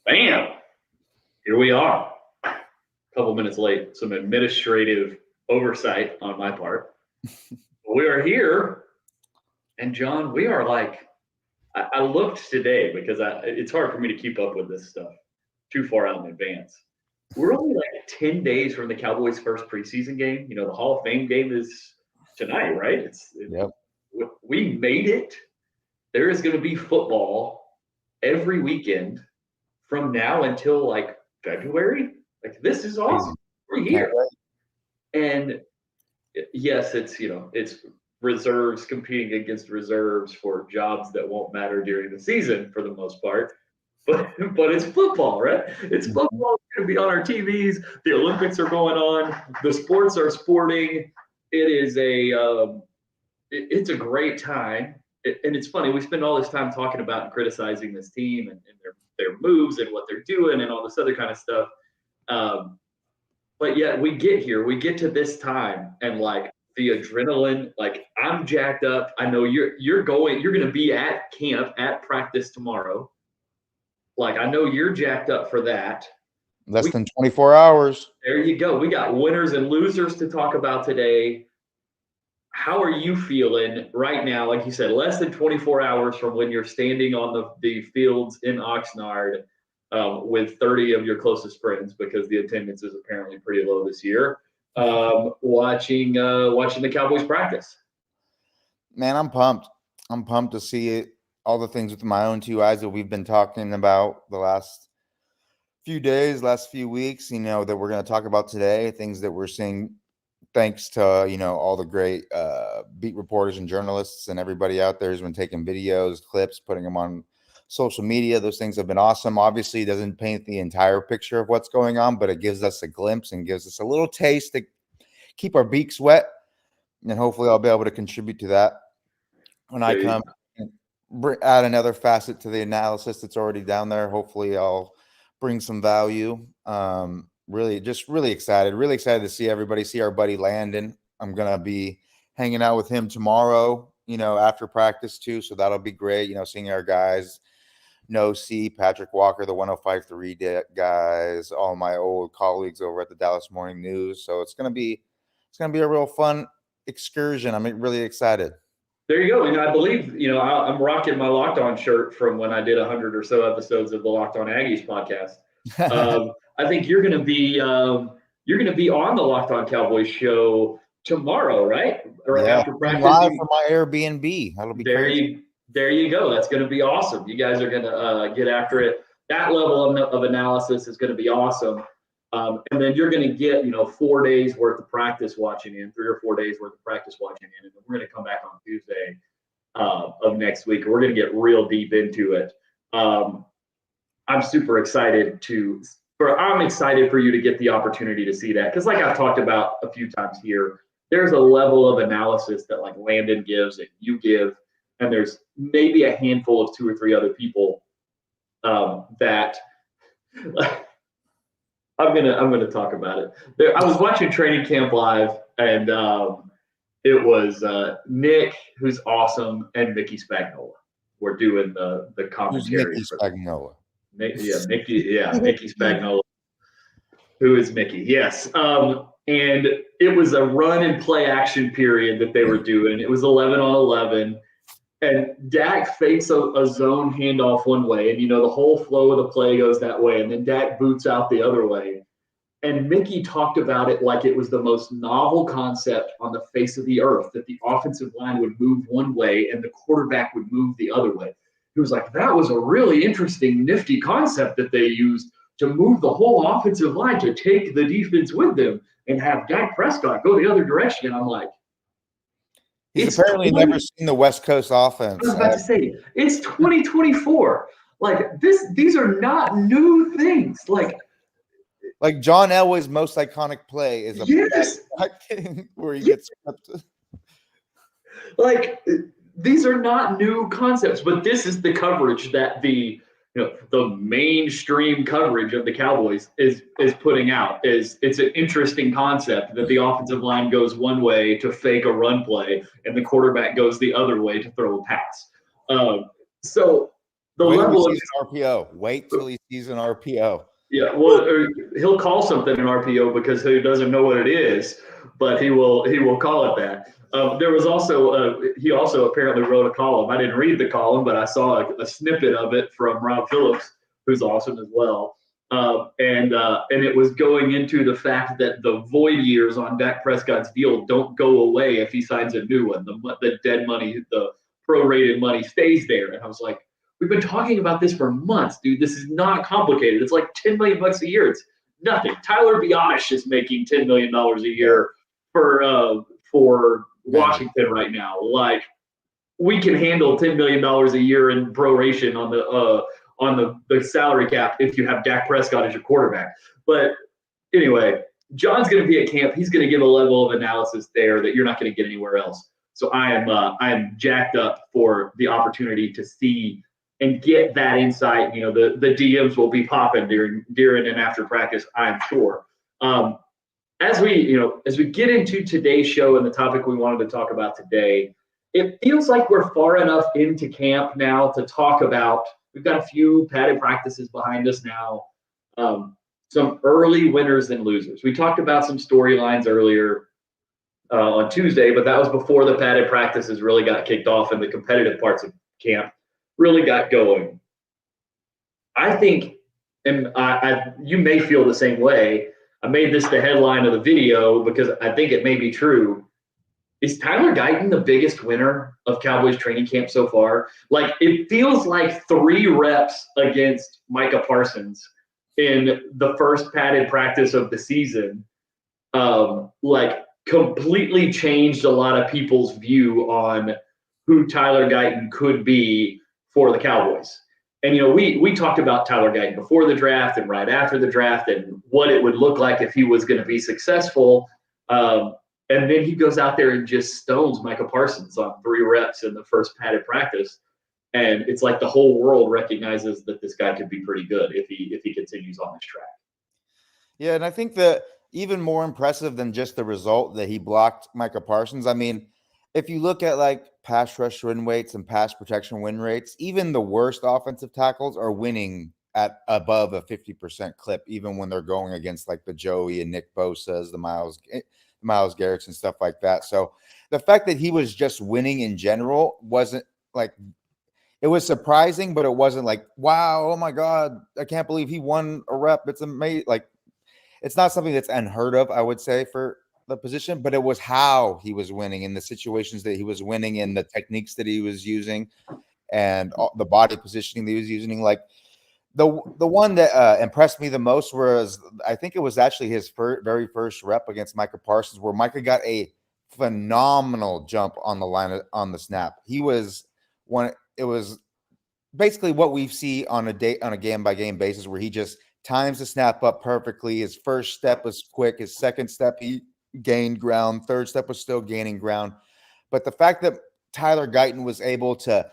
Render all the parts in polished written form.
Bam! Here we are. A couple minutes late. Some administrative oversight on my part. We are here, and John, we are like, I looked today because it's hard for me to keep up with this stuff too far out in advance. We're only like 10 days from the Cowboys' first preseason game. You know, the Hall of Fame game is tonight, right? Yep. We made it. There is going to be football every weekend from now until like February. Like, this is awesome. We're here. And yes, it's reserves competing against reserves for jobs that won't matter during the season for the most part. But it's football, right? It's football. It's going to be on our TVs. The Olympics are going on. The sports are sporting. It is it's a great time. And it's funny. We spend all this time talking about and criticizing this team and their moves and what they're doing and all this other kind of stuff. But yet we get here. We get to this time, and like the adrenaline. Like, I'm jacked up. I know you're going to be at camp, at practice tomorrow. Like, I know you're jacked up for that. Less than 24 hours. There you go. We got winners and losers to talk about today. How are you feeling right now? Like you said, less than 24 hours from when you're standing on the fields in Oxnard with 30 of your closest friends, because the attendance is apparently pretty low this year, watching the Cowboys practice. Man, I'm pumped. I'm pumped to see it. All the things with my own two eyes that we've been talking about the last few days, last few weeks, that we're going to talk about today, things that we're seeing thanks to, all the great beat reporters and journalists and everybody out there who's been taking videos, clips, putting them on social media. Those things have been awesome. Obviously, it doesn't paint the entire picture of what's going on, but it gives us a glimpse and gives us a little taste to keep our beaks wet. And hopefully I'll be able to contribute to that when I come. Add another facet to the analysis that's already down there. Hopefully I'll bring some value. Really excited to see everybody, see our buddy Landon. I'm going to be hanging out with him tomorrow, after practice too. So that'll be great. Seeing our guys, C, Patrick Walker, the 105.3 guys, all my old colleagues over at the Dallas Morning News. So it's going to be a real fun excursion. I'm really excited. There you go. And I believe, I'm rocking my Locked On shirt from when I did 100 or so episodes of the Locked On Aggies podcast. I think you're going to be on the Locked On Cowboys show tomorrow, right? Right after practice. Live from my Airbnb. That'll be crazy. There you go. That's going to be awesome. You guys are going to get after it. That level of analysis is going to be awesome. And then you're going to get, 4 days worth of practice watching in, 3 or 4 days worth of practice watching in. And then we're going to come back on Tuesday of next week. We're going to get real deep into it. I'm super excited I'm excited for you to get the opportunity to see that. Because like I've talked about a few times here, there's a level of analysis that like Landon gives and you give. And there's maybe a handful of 2 or 3 other people that I'm gonna talk about it. I was watching Training Camp Live, and it was Nick, who's awesome, and Mickey Spagnola were doing the commentary. Who's Mickey Spagnola? Mickey Spagnola. Who is Mickey? Yes. And it was a run and play action period that they were doing. It was 11 on 11. And Dak fakes a zone handoff one way, and the whole flow of the play goes that way, and then Dak boots out the other way. And Mickey talked about it like it was the most novel concept on the face of the earth, that the offensive line would move one way and the quarterback would move the other way. He was like, that was a really interesting, nifty concept that they used to move the whole offensive line to take the defense with them and have Dak Prescott go the other direction. And I'm like, he's apparently never seen the West Coast offense. I was about to say, it's 2024. Like, these are not new things. Like John Elway's most iconic play is where he gets swept. Like, these are not new concepts, but this is the coverage that the mainstream coverage of the Cowboys is putting out. It's an interesting concept that the offensive line goes one way to fake a run play and the quarterback goes the other way to throw a pass. So the Wait till he level sees an RPO. Wait till he sees an RPO. Yeah, well, he'll call something an RPO because he doesn't know what it is, but he will call it that. There was also he also apparently wrote a column. I didn't read the column, but I saw a snippet of it from Rob Phillips, who's awesome as well. And it was going into the fact that the void years on Dak Prescott's deal don't go away if he signs a new one. The dead money, the prorated money stays there. And I was like, we've been talking about this for months, dude. This is not complicated. It's like $10 million a year. It's nothing. Tyler Biotish is making $10 million a year for Washington right now. Like, we can handle $10 million a year in proration on the salary cap if you have Dak Prescott as your quarterback. But anyway, John's going to be at camp. He's going to give a level of analysis there that you're not going to get anywhere else. So I am jacked up for the opportunity to see and get that insight. You know, the DMs will be popping during and after practice, I'm sure. As we get into today's show and the topic we wanted to talk about today, it feels like we're far enough into camp now to talk about. We've got a few padded practices behind us now. Some early winners and losers. We talked about some storylines earlier on Tuesday, but that was before the padded practices really got kicked off and the competitive parts of camp really got going. I think, and you may feel the same way. I made this the headline of the video because I think it may be true. Is Tyler Guyton the biggest winner of Cowboys training camp so far? Like, it feels like 3 reps against Micah Parsons in the first padded practice of the season, like, completely changed a lot of people's view on who Tyler Guyton could be for the Cowboys. And, you know, we talked about Tyler Guyton before the draft and right after the draft and what it would look like if he was going to be successful. And then he goes out there and just stones Micah Parsons on 3 reps in the first padded practice. And it's like the whole world recognizes that this guy could be pretty good if he continues on this track. Yeah, and I think that even more impressive than just the result that he blocked Micah Parsons. I mean, if you look at like pass rush win rates and pass protection win rates, even the worst offensive tackles are winning at above a 50% clip, even when they're going against like the Joey and Nick Bosa's, the Myles Garrett's and stuff like that. So the fact that he was just winning in general wasn't like, it was surprising, but it wasn't like, wow, oh my God, I can't believe he won a rep. It's amazing. Like, it's not something that's unheard of, I would say, for the position, but it was how he was winning in the situations that he was winning in, the techniques that he was using, and the body positioning that he was using. Like the one that impressed me the most was, I think it was actually his very first rep against Micah Parsons, where Micah got a phenomenal jump on the line on the snap. He was one. It was basically what we see on a game by game basis, where he just times the snap up perfectly. His first step was quick. His second step, he gained ground. Third step was still gaining ground. But the fact that Tyler Guyton was able to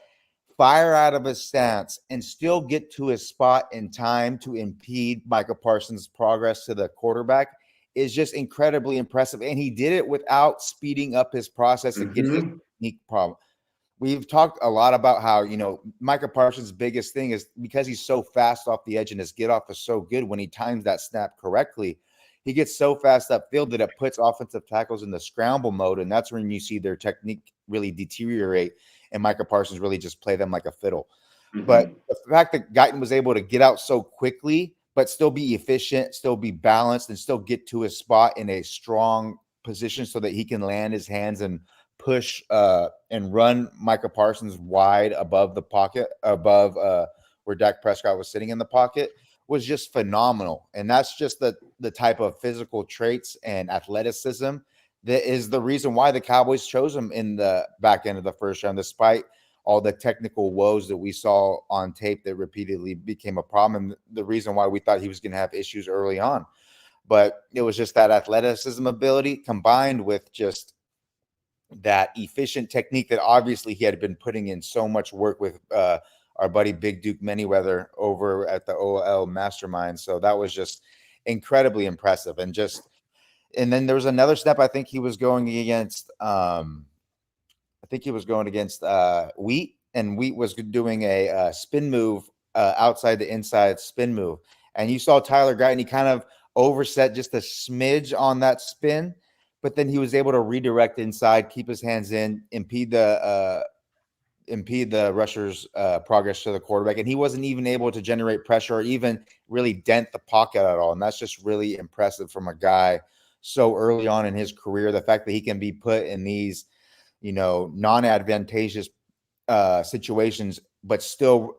fire out of his stance and still get to his spot in time to impede Micah Parsons' progress to the quarterback is just incredibly impressive. And he did it without speeding up his process and getting a technique problem. We've talked a lot about how, you know, Micah Parsons' biggest thing is because he's so fast off the edge and his get off is so good when he times that snap correctly. He gets so fast upfield that it puts offensive tackles in the scramble mode, and that's when you see their technique really deteriorate, and Micah Parsons really just play them like a fiddle. But the fact that Guyton was able to get out so quickly, but still be efficient, still be balanced, and still get to his spot in a strong position so that he can land his hands and push and run Micah Parsons wide above the pocket, above where Dak Prescott was sitting in the pocket, was just phenomenal. And that's just the type of physical traits and athleticism that is the reason why the Cowboys chose him in the back end of the first round, despite all the technical woes that we saw on tape that repeatedly became a problem, and the reason why we thought he was going to have issues early on. But it was just that athleticism ability combined with just that efficient technique that obviously he had been putting in so much work with our buddy Big Duke Manyweather over at the OL Mastermind. So that was just incredibly impressive. And then there was another step. I think he was going against Wheat. and Wheat was doing a spin move outside the inside spin move, and you saw Tyler Guyton, he kind of overset just a smidge on that spin, but then he was able to redirect inside, keep his hands in, impede the rusher's progress to the quarterback, and he wasn't even able to generate pressure or even really dent the pocket at all. And that's just really impressive from a guy so early on in his career. The fact that he can be put in these, non-advantageous situations, but still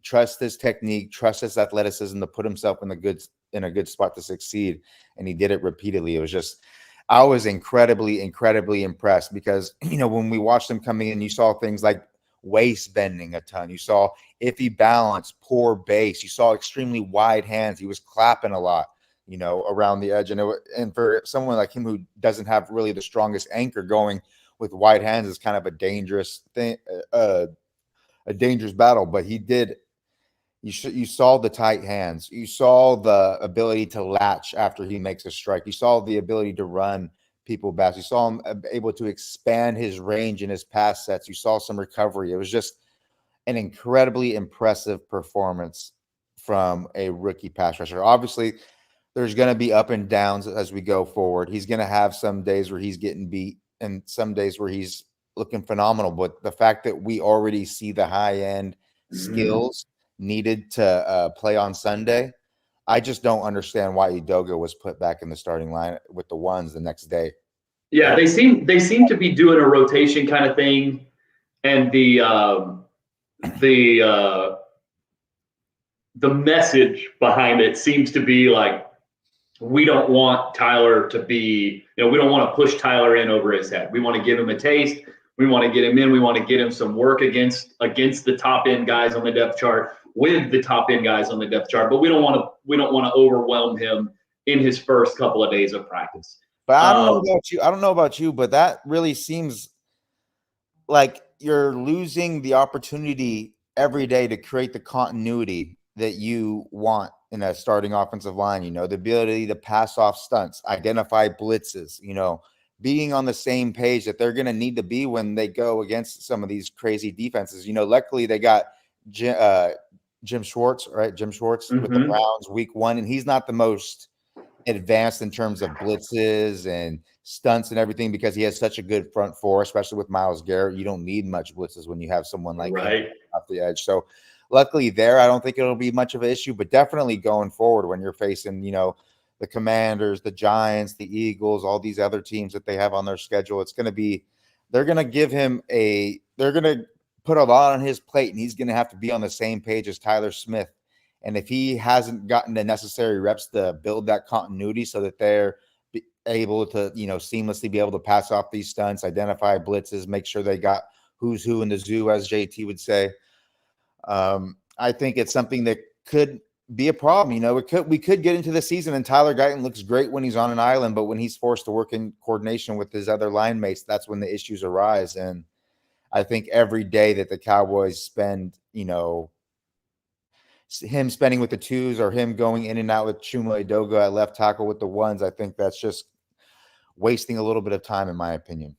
trust his technique, trust his athleticism to put himself in a good spot to succeed. And he did it repeatedly. It was just, I was incredibly, incredibly impressed because, when we watched him coming in, you saw things like waist bending a ton. You saw iffy balance, poor base. You saw extremely wide hands. He was clapping a lot, around the edge. And for someone like him who doesn't have really the strongest anchor, going with wide hands is kind of a dangerous thing, a dangerous battle. But he did. You saw the tight hands. You saw the ability to latch after he makes a strike. You saw the ability to run people back. You saw him able to expand his range in his pass sets. You saw some recovery. It was just an incredibly impressive performance from a rookie pass rusher. Obviously, there's going to be up and downs as we go forward. He's going to have some days where he's getting beat and some days where he's looking phenomenal. But the fact that we already see the high-end skills needed to play on Sunday, I just don't understand why Udoga was put back in the starting line with the ones the next day. Yeah, they seem to be doing a rotation kind of thing, and the message behind it seems to be like, we don't want Tyler to be, we don't want to push Tyler in over his head. We want to give him a taste. We want to get him in. We want to get him some work against the top end guys on the depth chart, with the top end guys on the depth chart. But we don't want to overwhelm him in his first couple of days of practice. But I don't know about you, but that really seems like you're losing the opportunity every day to create the continuity that you want in a starting offensive line. The ability to pass off stunts, identify blitzes, being on the same page that they're going to need to be when they go against some of these crazy defenses. Luckily they got Jim Schwartz, right? Jim Schwartz with the Browns week 1, and he's not the most advanced in terms of blitzes and stunts and everything because he has such a good front four, especially with Myles Garrett. You don't need much blitzes when you have someone like him off the edge. So luckily there, I don't think it'll be much of an issue, but definitely going forward when you're facing, the Commanders, the Giants, the Eagles, all these other teams that they have on their schedule, they're going to put a lot on his plate, and he's going to have to be on the same page as Tyler Smith. And if he hasn't gotten the necessary reps to build that continuity so that they're able to, seamlessly be able to pass off these stunts, identify blitzes, make sure they got who's who in the zoo, as JT would say, I think it's something that could be a problem. We could get into the season and Tyler Guyton looks great when he's on an island, but when he's forced to work in coordination with his other line mates, that's when the issues arise. And I think every day that the Cowboys spend, him spending with the twos or him going in and out with Chuma Edoga at left tackle with the ones, I think that's just wasting a little bit of time, in my opinion.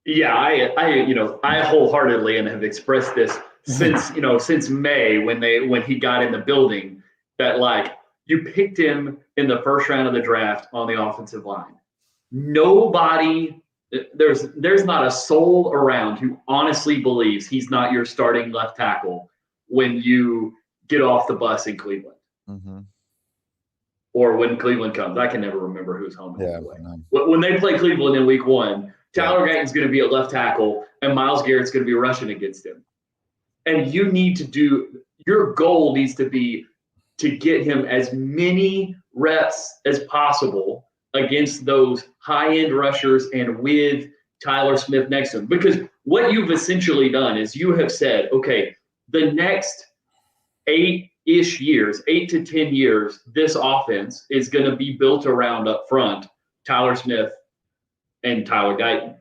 Yeah, I wholeheartedly and have expressed this since May when he got in the building, that like, you picked him in the first round of the draft on the offensive line. Nobody, there's not a soul around who honestly believes he's not your starting left tackle when you get off the bus in Cleveland. Or when Cleveland comes. I can never remember who's home. When they play Cleveland in week 1, Tyler Guyton's going to be at left tackle and Myles Garrett's going to be rushing against him. And your goal needs to be to get him as many reps as possible against those high-end rushers and with Tyler Smith next to him. Because what you've essentially done is you have said, okay, the next 8 to 10 years, this offense is going to be built around up front Tyler Smith and Tyler Guyton.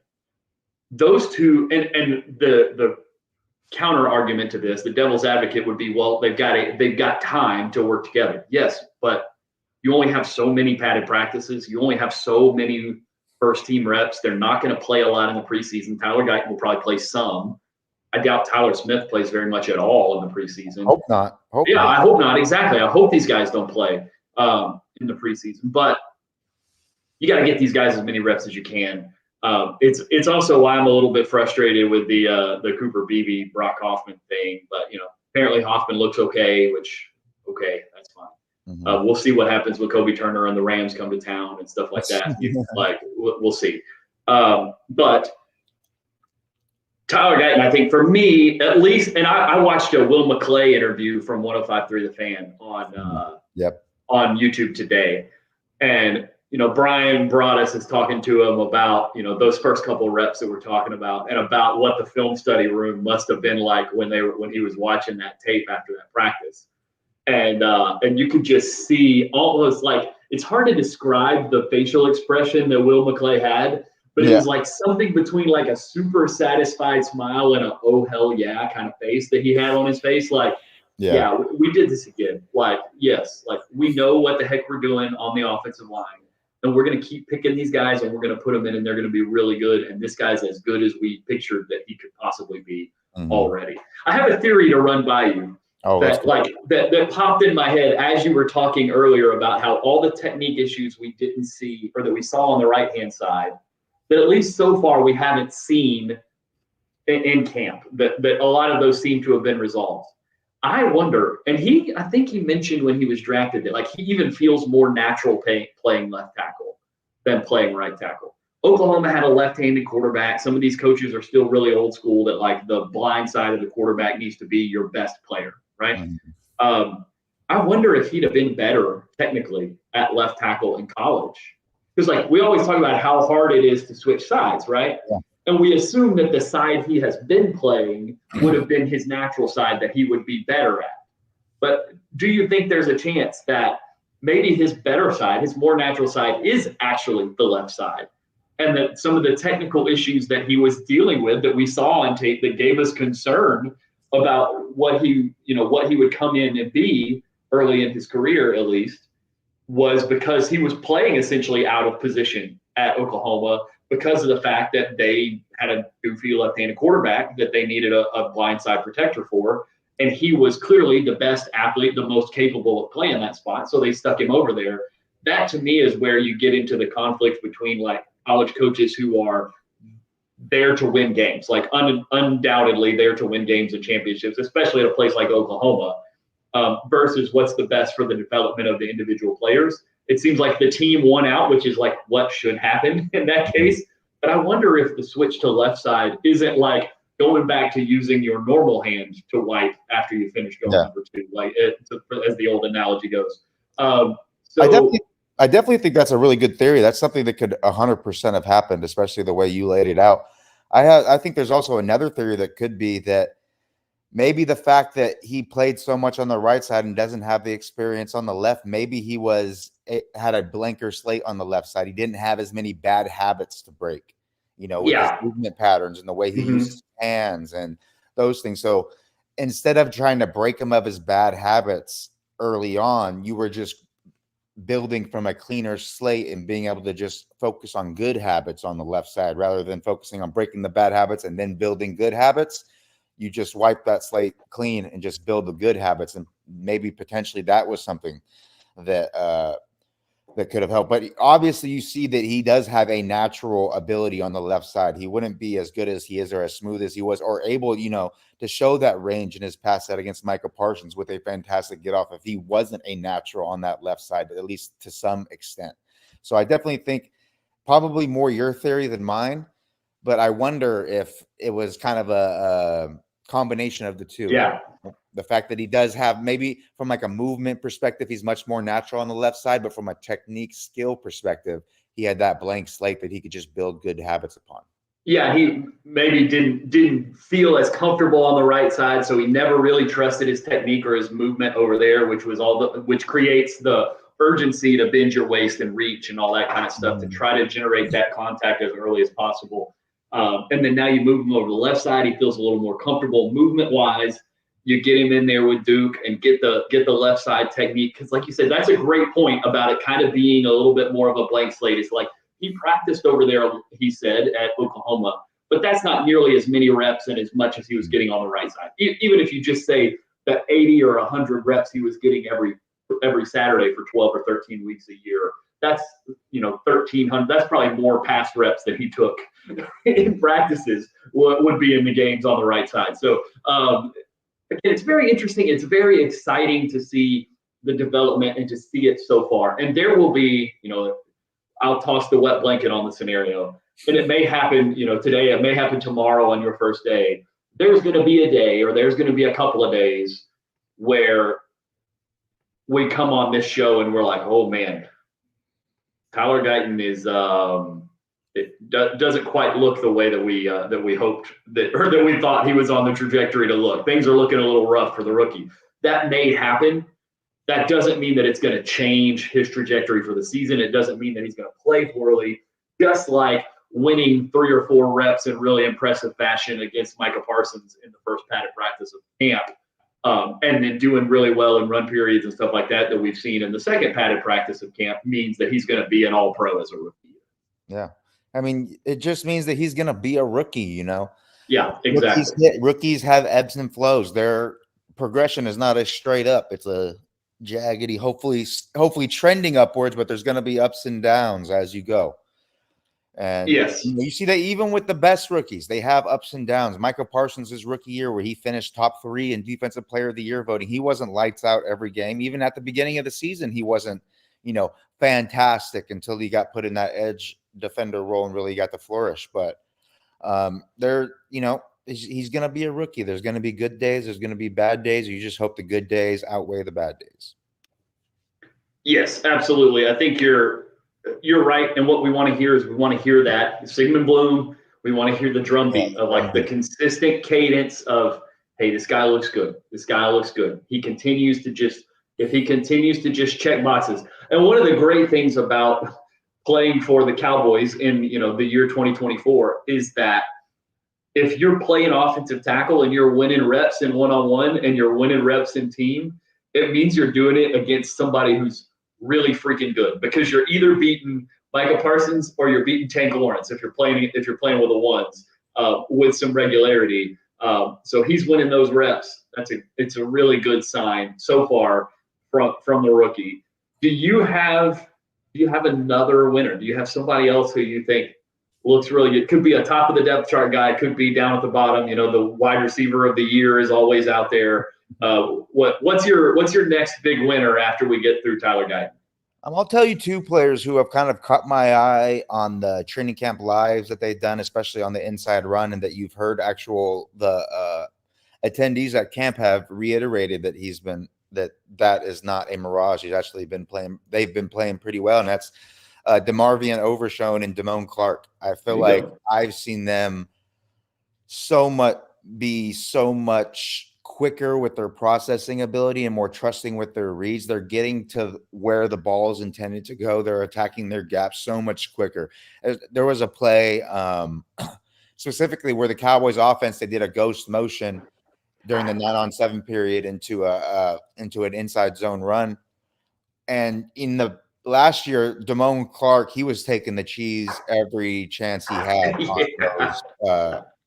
Those two, and the counter argument to this, the devil's advocate would be, well, they've got time to work together. Yes, but you only have so many padded practices. You only have so many first team reps. They're not going to play a lot in the preseason. Tyler Guyton will probably play some I doubt Tyler Smith plays very much at all in the preseason. Hope not. I hope not. Exactly. I hope these guys don't play in the preseason. But you got to get these guys as many reps as you can. It's also why I'm a little bit frustrated with the Cooper Beebe, Brock Hoffman thing. But, apparently Hoffman looks okay, that's fine. Mm-hmm. We'll see what happens with Kobe Turner and the Rams come to town and stuff like that. We'll see. But Tyler Guyton, I think for me at least, and I watched a Will McClay interview from 105.3 The Fan on YouTube today, and Brian Broaddus is talking to him about those first couple of reps that we're talking about, and about what the film study room must have been like when he was watching that tape after that practice, and you could just see almost like, it's hard to describe the facial expression that Will McClay had. But it was like something between like a super satisfied smile and a oh hell yeah kind of face that he had on his face. Like, yeah, we did this again. Like, yes, like we know what the heck we're doing on the offensive line, and we're gonna keep picking these guys, and we're gonna put them in, and they're gonna be really good. And this guy's as good as we pictured that he could possibly be already. I have a theory to run by you. That popped in my head as you were talking earlier about how all the technique issues we didn't see, or that we saw on the right hand side, that at least so far we haven't seen in camp, that a lot of those seem to have been resolved. I wonder, and I think he mentioned when he was drafted that like he even feels more natural playing left tackle than playing right tackle. Oklahoma had a left-handed quarterback. Some of these coaches are still really old school that like the blind side of the quarterback needs to be your best player, right? I wonder if he'd have been better technically at left tackle in college. Because like we always talk about how hard it is to switch sides, right? Yeah. And we assume that the side he has been playing would have been his natural side that he would be better at. But do you think there's a chance that maybe his better side, his more natural side, is actually the left side? And that some of the technical issues that he was dealing with that we saw on tape that gave us concern about what he would come in and be early in his career, at least, was because he was playing essentially out of position at Oklahoma because of the fact that they had a goofy left-handed quarterback that they needed a blindside protector for. And he was clearly the best athlete, the most capable of playing that spot. So they stuck him over there. That to me is where you get into the conflict between like college coaches who are there to win games, like undoubtedly there to win games and championships, especially at a place like Oklahoma. Versus what's the best for the development of the individual players. It seems like the team won out, which is like what should happen in that case. But I wonder if the switch to left side isn't like going back to using your normal hand to wipe after you finish going number two, like as the old analogy goes. I definitely think that's a really good theory. That's something that could 100% have happened, especially the way you laid it out. I think there's also another theory that could be that maybe the fact that he played so much on the right side and doesn't have the experience on the left, maybe he had a blanker slate on the left side. He didn't have as many bad habits to break, with his movement patterns and the way he uses his hands and those things. So instead of trying to break him of his bad habits early on, you were just building from a cleaner slate and being able to just focus on good habits on the left side rather than focusing on breaking the bad habits and then building good habits. You just wipe that slate clean and just build the good habits. And maybe potentially that was something that that could have helped. But obviously you see that he does have a natural ability on the left side. He wouldn't be as good as he is or as smooth as he was or able, to show that range in his pass set against Micah Parsons with a fantastic get off if he wasn't a natural on that left side, at least to some extent. So I definitely think probably more your theory than mine, but I wonder if it was kind of a combination of the two. Yeah. The fact that he does have, maybe from like a movement perspective, he's much more natural on the left side, but from a technique skill perspective, he had that blank slate that he could just build good habits upon. Yeah, he maybe didn't feel as comfortable on the right side, so he never really trusted his technique or his movement over there, which creates the urgency to bend your waist and reach and all that kind of stuff to try to generate that contact as early as possible. And then now you move him over to the left side. He feels a little more comfortable movement-wise. You get him in there with Duke and get the left side technique. Because like you said, that's a great point about it kind of being a little bit more of a blank slate. It's like he practiced over there, he said, at Oklahoma but that's not nearly as many reps and as much as he was getting on the right side. Even if you just say that 80 or 100 reps he was getting every Saturday for 12 or 13 weeks a year, that's 1,300. That's probably more pass reps than he took in practices would be in the games on the right side. So again, it's very interesting. It's very exciting to see the development and to see it so far. And there will be, I'll toss the wet blanket on the scenario. And it may happen, today, it may happen tomorrow on your first day. There's going to be a day, or there's going to be a couple of days where we come on this show and we're like, oh man, Tyler Guyton is doesn't quite look the way that we hoped that we thought he was on the trajectory to look. Things are looking a little rough for the rookie. That may happen. That doesn't mean that it's going to change his trajectory for the season. It doesn't mean that he's going to play poorly. Just like winning 3 or 4 reps in really impressive fashion against Micah Parsons in the first padded practice of camp, and then doing really well in run periods and stuff like that we've seen in the second padded practice of camp means that he's going to be an all-pro as a rookie. Yeah. I mean, it just means that he's going to be a rookie, Yeah, exactly. Rookies have ebbs and flows. Their progression is not as straight up. It's a jaggedy, hopefully trending upwards, but there's going to be ups and downs as you go. And yes, you see that even with the best rookies, they have ups and downs. Michael Parsons' rookie year, where he finished top 3 in Defensive Player of the Year voting, he wasn't lights out every game. Even at the beginning of the season, he wasn't, fantastic until he got put in that edge defender role and really got to flourish. But he's going to be a rookie. There's going to be good days. There's going to be bad days. You just hope the good days outweigh the bad days. Yes, absolutely. I think you're right. And what we want to hear is we want to hear that Sigmund Bloom. We want to hear the drumbeat of like the consistent cadence of, hey, this guy looks good. This guy looks good. If he continues to just check boxes. And one of the great things about playing for the Cowboys in, the year 2024 is that if you're playing offensive tackle and you're winning reps in one-on-one and you're winning reps in team, it means you're doing it against somebody who's really freaking good, because you're either beating Micah Parsons or you're beating Tank Lawrence if you're playing with the ones with some regularity. So he's winning those reps. It's a really good sign so far from the rookie. Do you have another winner? Do you have somebody else who you think looks really good? Could be a top of the depth chart guy, could be down at the bottom. The wide receiver of the year is always out there. What's your next big winner after we get through Tyler Guyton? I'll tell you 2 players who have kind of caught my eye on the training camp lives that they've done, especially on the inside run, and that you've heard the attendees at camp have reiterated that that is not a mirage. He's actually been playing. They've been playing pretty well, and that's DeMarvion Overshone and Damone Clark. I feel like I've seen them so much quicker with their processing ability and more trusting with their reads. They're getting to where the ball is intended to go. They're attacking their gaps so much quicker. There was a play specifically where the Cowboys offense, they did a ghost motion during the 9-on-7 period into an inside zone run. And in the last year, Damone Clark, he was taking the cheese every chance he had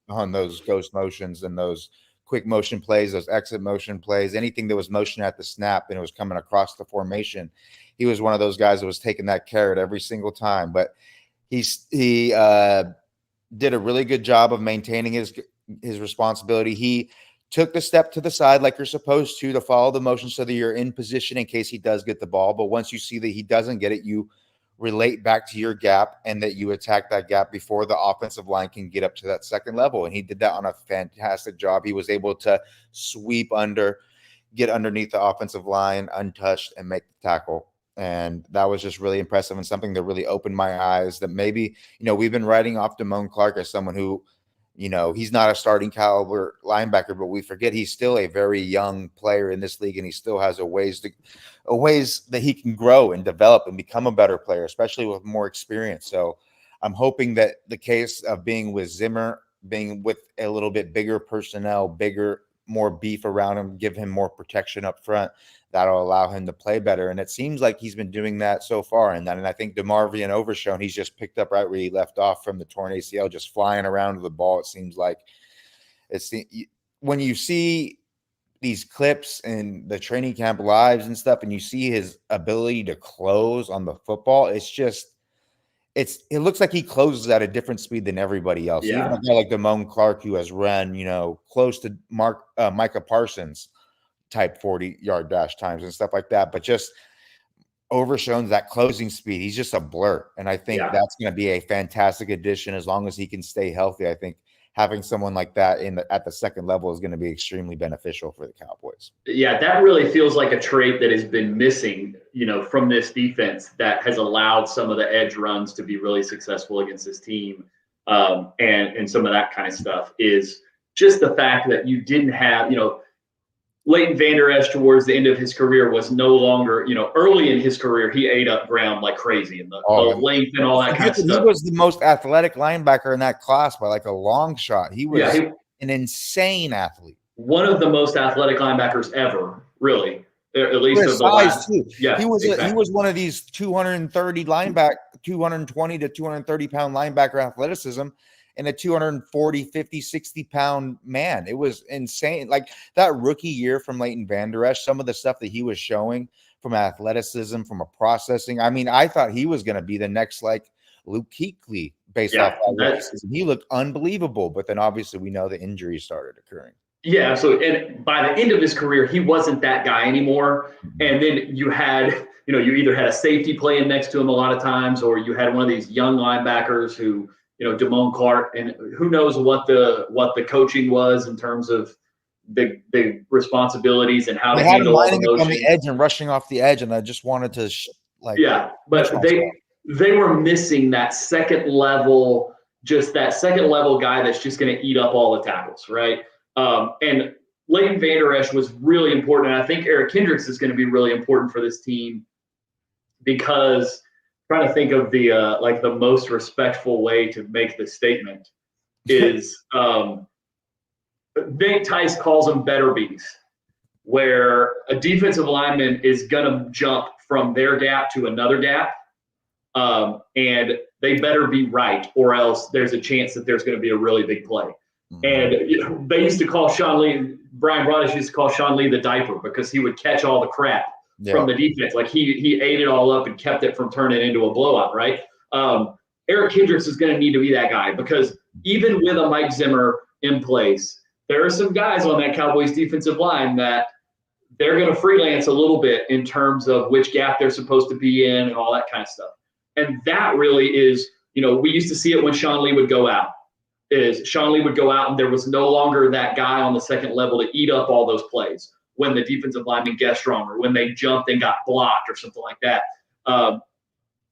on those ghost motions and those quick motion plays, those exit motion plays, anything that was motion at the snap and it was coming across the formation. He was one of those guys that was taking that carrot every single time. But he did a really good job of maintaining his responsibility. He took the step to the side like you're supposed to follow the motion so that you're in position in case he does get the ball. But once you see that he doesn't get it, you relate back to your gap and that you attack that gap before the offensive line can get up to that second level. And he did that on a fantastic job. He was able to sweep get underneath the offensive line untouched and make the tackle. And that was just really impressive and something that really opened my eyes that maybe, we've been writing off Damone Clark as someone who, he's not a starting caliber linebacker, but we forget he's still a very young player in this league, and he still has a ways that he can grow and develop and become a better player, especially with more experience. So I'm hoping that the case of being with Zimmer, being with a little bit bigger personnel, more beef around him, give him more protection up front. That'll allow him to play better. And it seems like he's been doing that so far. And I think DeMarvion Overshown, he's just picked up right where he left off from the torn ACL, just flying around with the ball. It seems like when you see these clips and the training camp lives and stuff, and you see his ability to close on the football, it looks like he closes at a different speed than everybody else. Yeah. Even a guy like Damone Clark, who has run, close to Micah Parsons type 40-yard dash times and stuff like that. But just Overshown that closing speed, he's just a blur. And I think that's going to be a fantastic addition as long as he can stay healthy. I think having someone like that at the second level is going to be extremely beneficial for the Cowboys. Yeah, that really feels like a trait that has been missing, from this defense that has allowed some of the edge runs to be really successful against this team. And some of that kind of stuff is just the fact that you didn't have, Leighton Vander Esch towards the end of his career was no longer, early in his career, he ate up ground like crazy and the length and all that kind of stuff. He was the most athletic linebacker in that class by like a long shot. He was an insane athlete. One of the most athletic linebackers ever, really. At least of the last. Too. Yeah, he was one of these 220 to 230 pound linebacker athleticism. And a 240, 50, 60-pound man. It was insane. Like that rookie year from Leighton Vander Esch, some of the stuff that he was showing from athleticism, from a processing. I mean, I thought he was going to be the next like Luke Kuechly based off athleticism. He looked unbelievable, but then obviously we know the injuries started occurring. Yeah, absolutely. And by the end of his career, he wasn't that guy anymore. And then you had, you either had a safety playing next to him a lot of times, or you had one of these young linebackers who, Damone Clark, and who knows what the coaching was in terms of the responsibilities and how to handle all the motions. On the edge and rushing off the edge, and I just wanted to but they were missing that second level guy that's just going to eat up all the tackles, right? And Leighton Vander Esch was really important, and I think Eric Kendricks is going to be really important for this team because. Trying to think of the most respectful way to make this statement is Nate Tice calls them better bees, where a defensive lineman is gonna jump from their gap to another gap, and they better be right, or else there's a chance that there's going to be a really big play. Mm-hmm. And they used to call Sean Lee. Brian Broaddus used to call Sean Lee the diaper because he would catch all the crap. From the defense. Like he ate it all up and kept it from turning into a blowout, right? Eric Kendricks is going to need to be that guy because even with a Mike Zimmer in place, there are some guys on that Cowboys defensive line that they're going to freelance a little bit in terms of which gap they're supposed to be in and all that kind of stuff. And that really is, we used to see it when Sean Lee would go out. Sean Lee would go out and there was no longer that guy on the second level to eat up all those plays. When the defensive lineman gets strong or when they jumped and got blocked or something like that.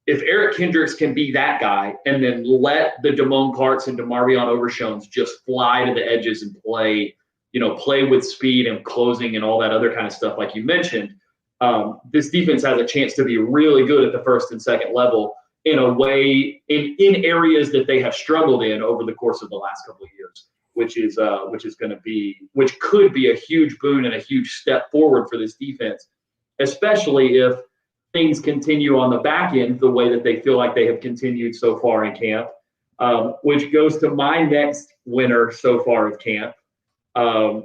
If Eric Kendricks can be that guy and then let the Damone Clarks and DeMarvion Overshowns just fly to the edges and play with speed and closing and all that other kind of stuff like you mentioned, this defense has a chance to be really good at the first and second level in a way in areas that they have struggled in over the course of the last couple of years. Which could be a huge boon and a huge step forward for this defense, especially if things continue on the back end the way that they feel like they have continued so far in camp, which goes to my next winner so far of camp, and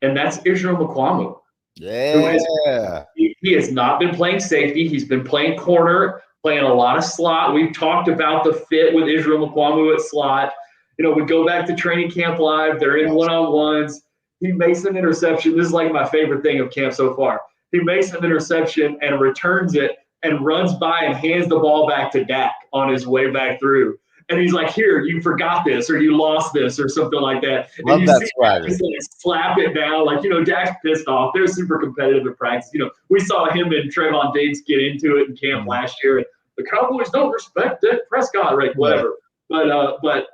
that's Israel Mukuamu. Yeah. He has not been playing safety. He's been playing corner, playing a lot of slot. We've talked about the fit with Israel Mukuamu at slot. We go back to training camp live. They're in one-on-ones. He makes an interception. This is like my favorite thing of camp so far. He makes an interception and returns it and runs by and hands the ball back to Dak on his way back through. And he's like, here, you forgot this or you lost this or something like that. Love and that swagger. Slap it down. Like, Dak's pissed off. They're super competitive in practice. We saw him and Trayvon Diggs get into it in camp last year. And the Cowboys don't respect Dak Prescott, right? Whatever. But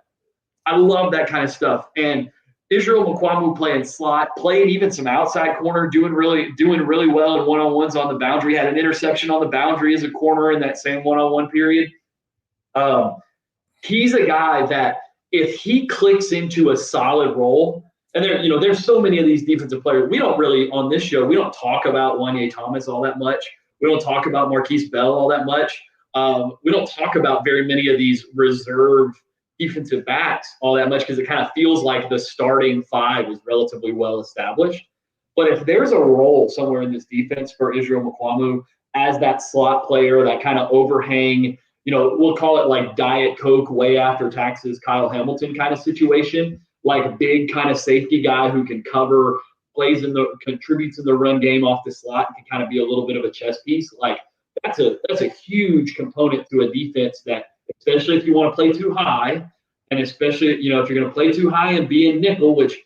I love that kind of stuff. And Israel Mukuamu playing slot, playing even some outside corner, doing really well in one-on-ones on the boundary. Had an interception on the boundary as a corner in that same one-on-one period. He's a guy that if he clicks into a solid role And there's so many of these defensive players. We don't really, on this show, we don't talk about Wanye Thomas all that much. We don't talk about Marquise Bell all that much. We don't talk about very many of these reserve defensive backs all that much because it kind of feels like the starting five is relatively well established. But if there's a role somewhere in this defense for Israel Mukuamu as that slot player, that kind of overhang, we'll call it like Diet Coke way after taxes, Kyle Hamilton kind of situation, like big kind of safety guy who can cover, contributes in the run game off the slot, and can kind of be a little bit of a chess piece. Like that's a huge component to a defense that, especially if you want to play too high, and especially, if you're going to play too high and be in nickel, which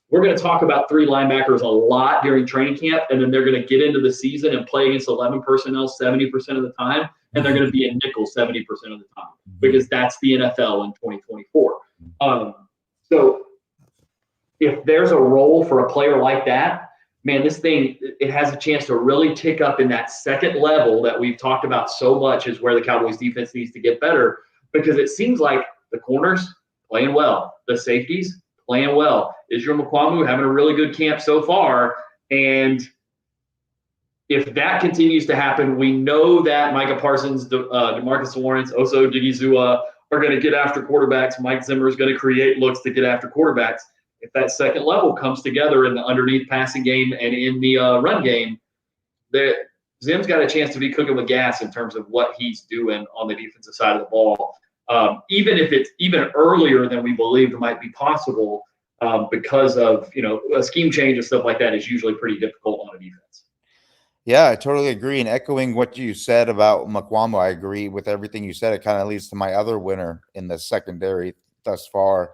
we're going to talk about 3 linebackers a lot during training camp, and then they're going to get into the season and play against 11 personnel 70% of the time, and they're going to be in nickel 70% of the time because that's the NFL in 2024. So if there's a role for a player like that, man, this thing, it has a chance to really tick up in that second level that we've talked about so much is where the Cowboys defense needs to get better, because it seems like the corners playing well, the safeties playing well. Israel Mukuamu having a really good camp so far. And if that continues to happen, we know that Micah Parsons, DeMarcus Lawrence, Oso Digizua are going to get after quarterbacks. Mike Zimmer is going to create looks to get after quarterbacks. If that second level comes together in the underneath passing game and in the run game, Zim's got a chance to be cooking with gas in terms of what he's doing on the defensive side of the ball. Even if it's even earlier than we believed might be possible, because of, a scheme change and stuff like that is usually pretty difficult on a defense. Yeah, I totally agree. And echoing what you said about Mukuamu, I agree with everything you said. It kind of leads to my other winner in the secondary thus far,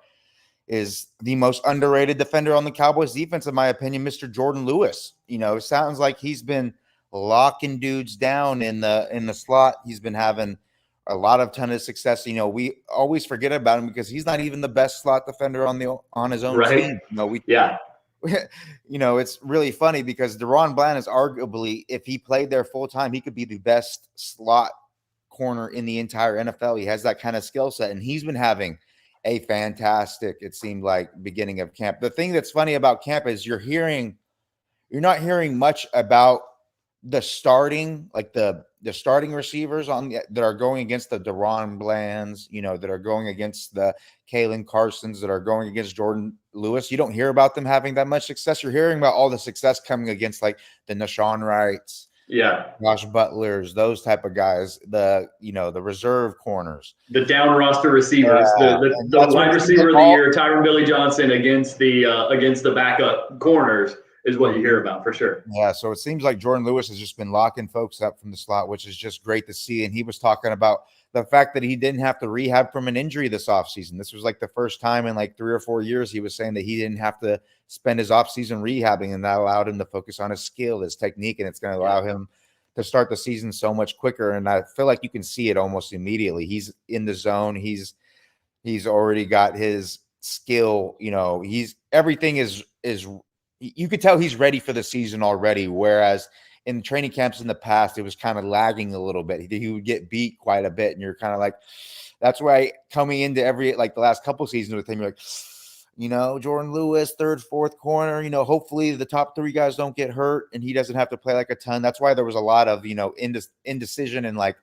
is the most underrated defender on the Cowboys defense, in my opinion, Mr. Jordan Lewis. It sounds like he's been locking dudes down in the slot. He's been having a lot of ton of success. We always forget about him because he's not even the best slot defender on his own team. It's really funny because Deron Bland is arguably, if he played there full time, he could be the best slot corner in the entire NFL. He has that kind of skill set, and he's been having a fantastic, it seemed like, beginning of camp. The thing that's funny about camp is you're not hearing much about the starting, like the starting receivers that are going against the Deron Blands, that are going against the Kalen Carsons, that are going against Jordan Lewis. You don't hear about them having that much success. You're hearing about all the success coming against like the Nashawn Wrights, Josh Butlers, those type of guys, the reserve corners, the down roster receivers, the wide receiver of the year, Tyron Billy Johnson against the backup corners is what you hear about for sure. Yeah, so it seems like Jordan Lewis has just been locking folks up from the slot, which is just great to see. And he was talking about the fact that he didn't have to rehab from an injury this offseason. This was like the first time in like 3 or 4 years he was saying that he didn't have to spend his offseason rehabbing, and that allowed him to focus on his skill, his technique, and it's going to allow him to start the season so much quicker. And I feel like you can see it almost immediately. He's in the zone. He's already got his skill. Everything is you could tell he's ready for the season already. Whereas in training camps in the past, it was kind of lagging a little bit. He would get beat quite a bit. And you're kind of like, that's why coming into the last couple seasons with him, you're like, Jordan Lewis, third, fourth corner, hopefully the top 3 guys don't get hurt and he doesn't have to play like a ton. That's why there was a lot of, indecision and like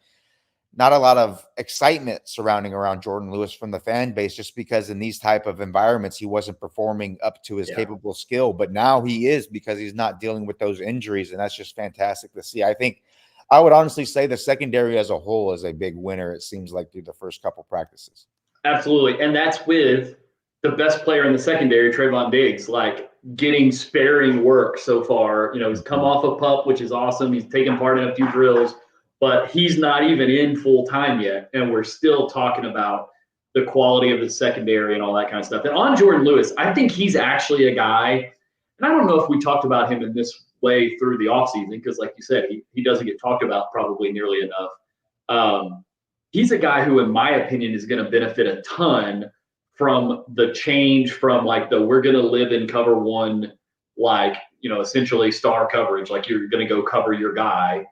not a lot of excitement surrounding around Jordan Lewis from the fan base, just because in these type of environments, he wasn't performing up to his capable skill. But now he is, because he's not dealing with those injuries. And that's just fantastic to see. I think I would honestly say the secondary as a whole is a big winner, it seems like, through the first couple practices. Absolutely. And that's with the best player in the secondary, Trayvon Diggs, like getting sparing work so far. He's come off a pup, which is awesome. He's taken part in a few drills, but he's not even in full time yet. And we're still talking about the quality of the secondary and all that kind of stuff. And on Jordan Lewis, I think he's actually a guy, and I don't know if we talked about him in this way through the offseason, because like you said, he doesn't get talked about probably nearly enough. He's a guy who, in my opinion, is going to benefit a ton from the change from like we're going to live in cover one, like, essentially star coverage, like you're going to go cover your guy,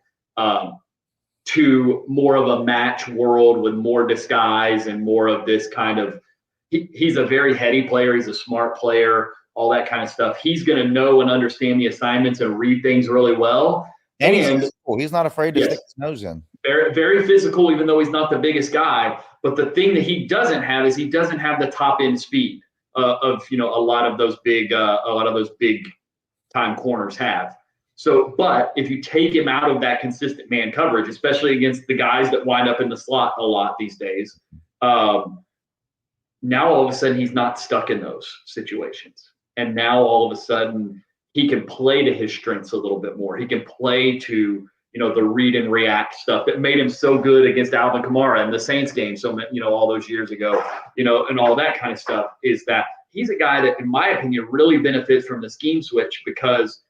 to more of a match world with more disguise and more of this kind of, he's a very heady player. He's a smart player. all that kind of stuff. He's going to know and understand the assignments and read things really well. And he's not afraid to stick his nose in. Very, very physical, even though he's not the biggest guy. But the thing that he doesn't have is he doesn't have the top end speed of a lot of those big time corners have. So, but if you take him out of that consistent man coverage, especially against the guys that wind up in the slot a lot these days, now all of a sudden he's not stuck in those situations. And now all of a sudden he can play to his strengths a little bit more. He can play to, the read and react stuff that made him so good against Alvin Kamara in the Saints game. So, all those years ago, and all that kind of stuff, is that he's a guy that, in my opinion, really benefits from the scheme switch because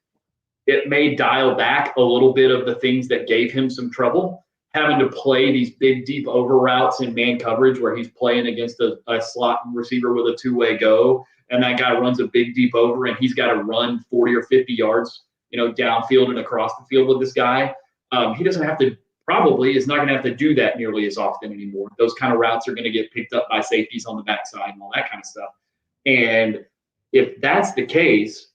it may dial back a little bit of the things that gave him some trouble, having to play these big, deep over routes in man coverage where he's playing against a slot receiver with a two-way go, and that guy runs a big, deep over, and he's got to run 40 or 50 yards, downfield and across the field with this guy. He doesn't have to – probably is not going to have to do that nearly as often anymore. Those kind of routes are going to get picked up by safeties on the backside and all that kind of stuff. And if that's the case,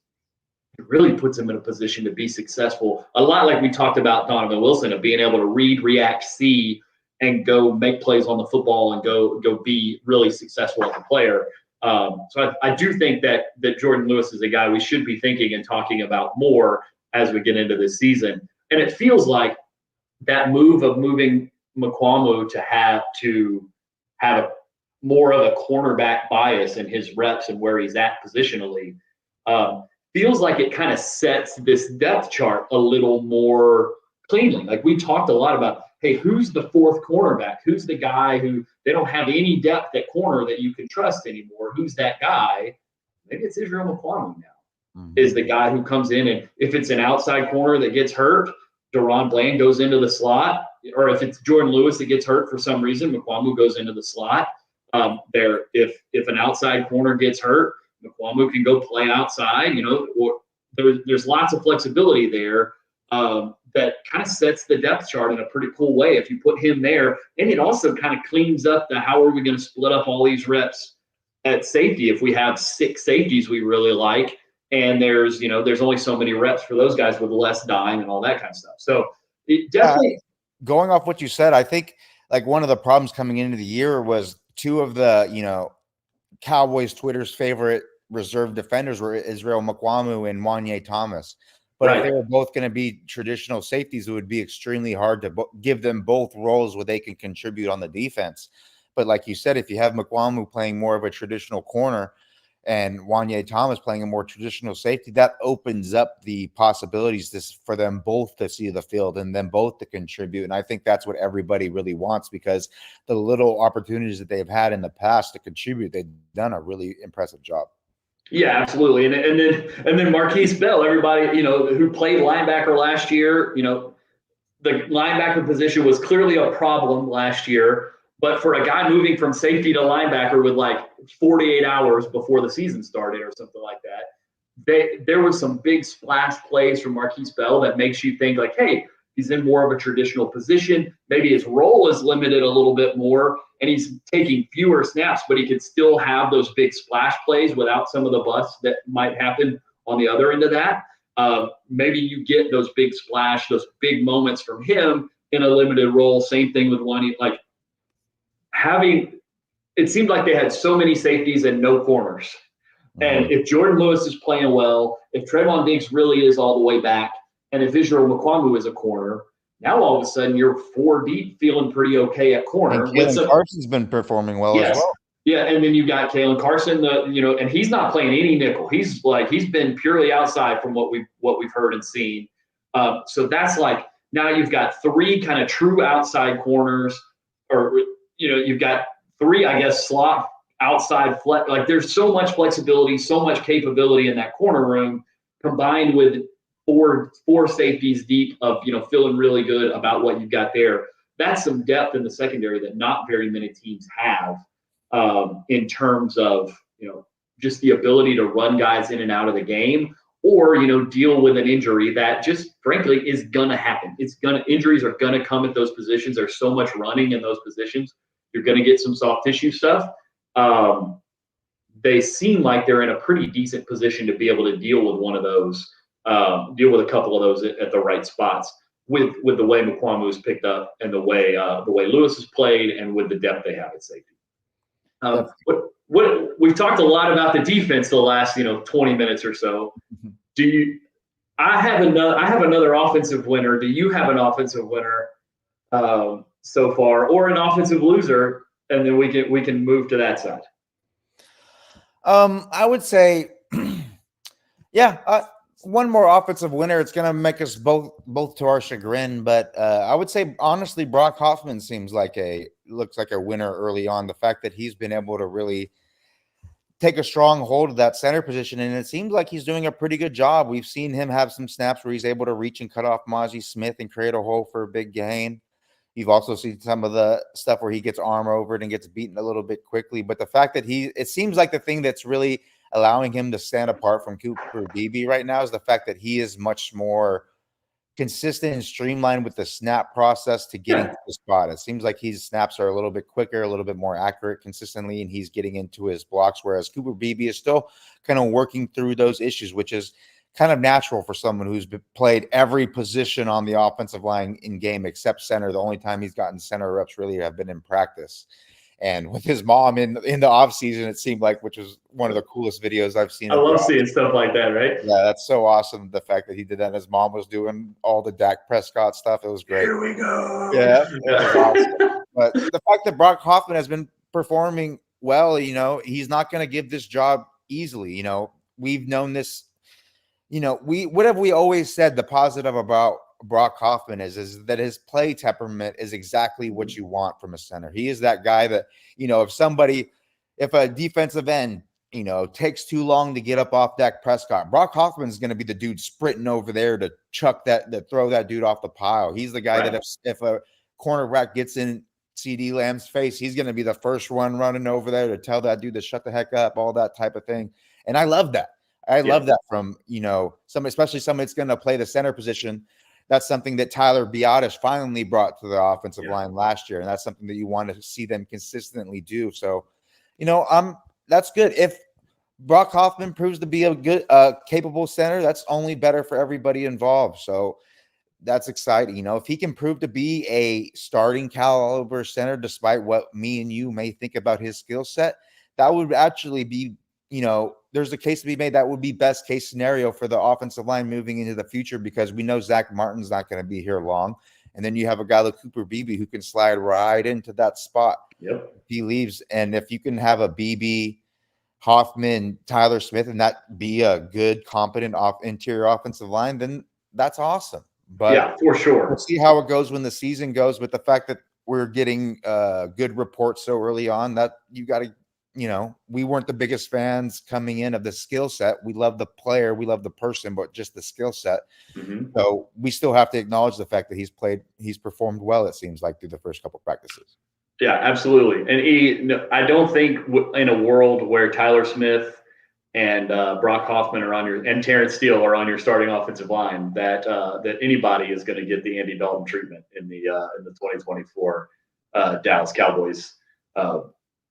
it really puts him in a position to be successful. A lot like we talked about Donovan Wilson, of being able to read, react, see, and go make plays on the football and go be really successful as a player. So I do think that Jordan Lewis is a guy we should be thinking and talking about more as we get into this season. And it feels like that move of moving Mukuamu to have more of a cornerback bias in his reps and where he's at positionally feels like it kind of sets this depth chart a little more cleanly. Like we talked a lot about, hey, who's the fourth cornerback? Who's the guy who they don't have any depth at corner that you can trust anymore? Who's that guy? Maybe it's Israel Mukuamu now. Is the guy who comes in, and if it's an outside corner that gets hurt, Deron Bland goes into the slot, or if it's Jordan Lewis that gets hurt for some reason, Mukuamu goes into the slot. If an outside corner gets hurt, Mukuamu can go play outside. Or there's lots of flexibility there that kind of sets the depth chart in a pretty cool way if you put him there, and it also kind of cleans up the how are we going to split up all these reps at safety if we have 6 safeties we really like. And there's only so many reps for those guys with less dime and all that kind of stuff. So it definitely going off what you said, I think like one of the problems coming into the year was 2 of the, Cowboys Twitter's favorite reserve defenders were Israel Mukuamu and Wanye Thomas. But if they were both going to be traditional safeties, it would be extremely hard to give them both roles where they can contribute on the defense. But like you said, if you have Mukuamu playing more of a traditional corner and Wanye Thomas playing a more traditional safety, that opens up the possibilities for them both to see the field and them both to contribute. And I think that's what everybody really wants, because the little opportunities that they've had in the past to contribute, they've done a really impressive job. Yeah, absolutely. And then Marquise Bell, everybody, who played linebacker last year, the linebacker position was clearly a problem last year. But for a guy moving from safety to linebacker with like 48 hours before the season started or something like that, there was some big splash plays from Marquise Bell that makes you think like, hey, he's in more of a traditional position. Maybe his role is limited a little bit more and he's taking fewer snaps, but he could still have those big splash plays without some of the busts that might happen on the other end of that. Maybe you get those big splash, those big moments from him in a limited role. Same thing with one, like, it seemed like they had so many safeties and no corners. And if Jordan Lewis is playing well, if Trevon Diggs really is all the way back, and if Israel Mukuamu is a corner, now all of a sudden you're 4 deep, feeling pretty okay at corner. And Carson's been performing well as well. Yeah, and then you got Kalen Carson, and he's not playing any nickel. He's been purely outside from what we've heard and seen. So that's like now you've got 3 kind of true outside corners, or you've got 3, I guess, slot outside flex. Like there's so much flexibility, so much capability in that corner room, combined with four safeties deep of feeling really good about what you've got there. That's some depth in the secondary that not very many teams have in terms of just the ability to run guys in and out of the game, or deal with an injury that just frankly is gonna happen. Injuries are gonna come at those positions. There's so much running in those positions. You're going to get some soft tissue stuff. they seem like they're in a pretty decent position to be able to deal with one of those, deal with a couple of those at the right spots with the way McQuamu's picked up and the way Lewis has played and with the depth they have at safety. What we've talked a lot about the defense the last 20 minutes or so. I have another offensive winner. Do you have an offensive winner so far, or an offensive loser? And then we can move to that side. I would say, one more offensive winner. It's going to make us both to our chagrin, but I would say honestly, Brock Hoffman looks like a winner early on. The fact that he's been able to really take a strong hold of that center position, and it seems like he's doing a pretty good job. We've seen him have some snaps where he's able to reach and cut off Mozzie Smith and create a hole for a big gain. You've also seen some of the stuff where he gets arm overed and gets beaten a little bit quickly. But the fact that it seems like the thing that's really allowing him to stand apart from Cooper Beebe right now is the fact that he is much more consistent and streamlined with the snap process to getting to the spot. It seems like his snaps are a little bit quicker, a little bit more accurate consistently, and he's getting into his blocks, whereas Cooper Beebe is still kind of working through those issues, which is kind of natural for someone who's played every position on the offensive line in game except center. The only time he's gotten center reps really have been in practice. And with his mom in the offseason, it seemed like, which was one of the coolest videos I've seen. I love seeing stuff like that, right? Yeah, that's so awesome. The fact that he did that, and his mom was doing all the Dak Prescott stuff. It was great. Here we go. Yeah, it was awesome. But the fact that Brock Hoffman has been performing well, he's not going to give this job easily. We've known this. What have we always said? The positive about Brock Hoffman is that his play temperament is exactly what you want from a center. He is that guy that, if a defensive end, takes too long to get up off Dak Prescott, Brock Hoffman is going to be the dude sprinting over there to throw that dude off the pile. He's the guy that if a cornerback gets in CD Lamb's face, he's going to be the first one running over there to tell that dude to shut the heck up, all that type of thing. And I love that. I love that from, especially somebody that's going to play the center position. That's something that Tyler Guyton finally brought to the offensive line last year. And that's something that you want to see them consistently do. So, that's good. If Brock Hoffman proves to be a good, capable center, that's only better for everybody involved. So that's exciting. If he can prove to be a starting caliber center, despite what me and you may think about his skill set, that would actually be, there's a case to be made that would be best case scenario for the offensive line moving into the future, because we know Zach Martin's not going to be here long. And then you have a guy like Cooper Beebe who can slide right into that spot. Yep. If he leaves. And if you can have a Beebe, Hoffman, Tyler Smith, and that be a good, competent interior offensive line, then that's awesome. But yeah, for sure. We'll see how it goes when the season goes. But the fact that we're getting good reports so early on, that you got to, we weren't the biggest fans coming in of the skill set. We love the player, we love the person, but just the skill set. Mm-hmm. So we still have to acknowledge the fact that he's performed well, it seems like, through the first couple practices. Yeah, absolutely. And I don't think in a world where Tyler Smith and Brock Hoffman and Terrence Steele are on your starting offensive line, that anybody is going to get the Andy Dalton treatment in the 2024 Dallas Cowboys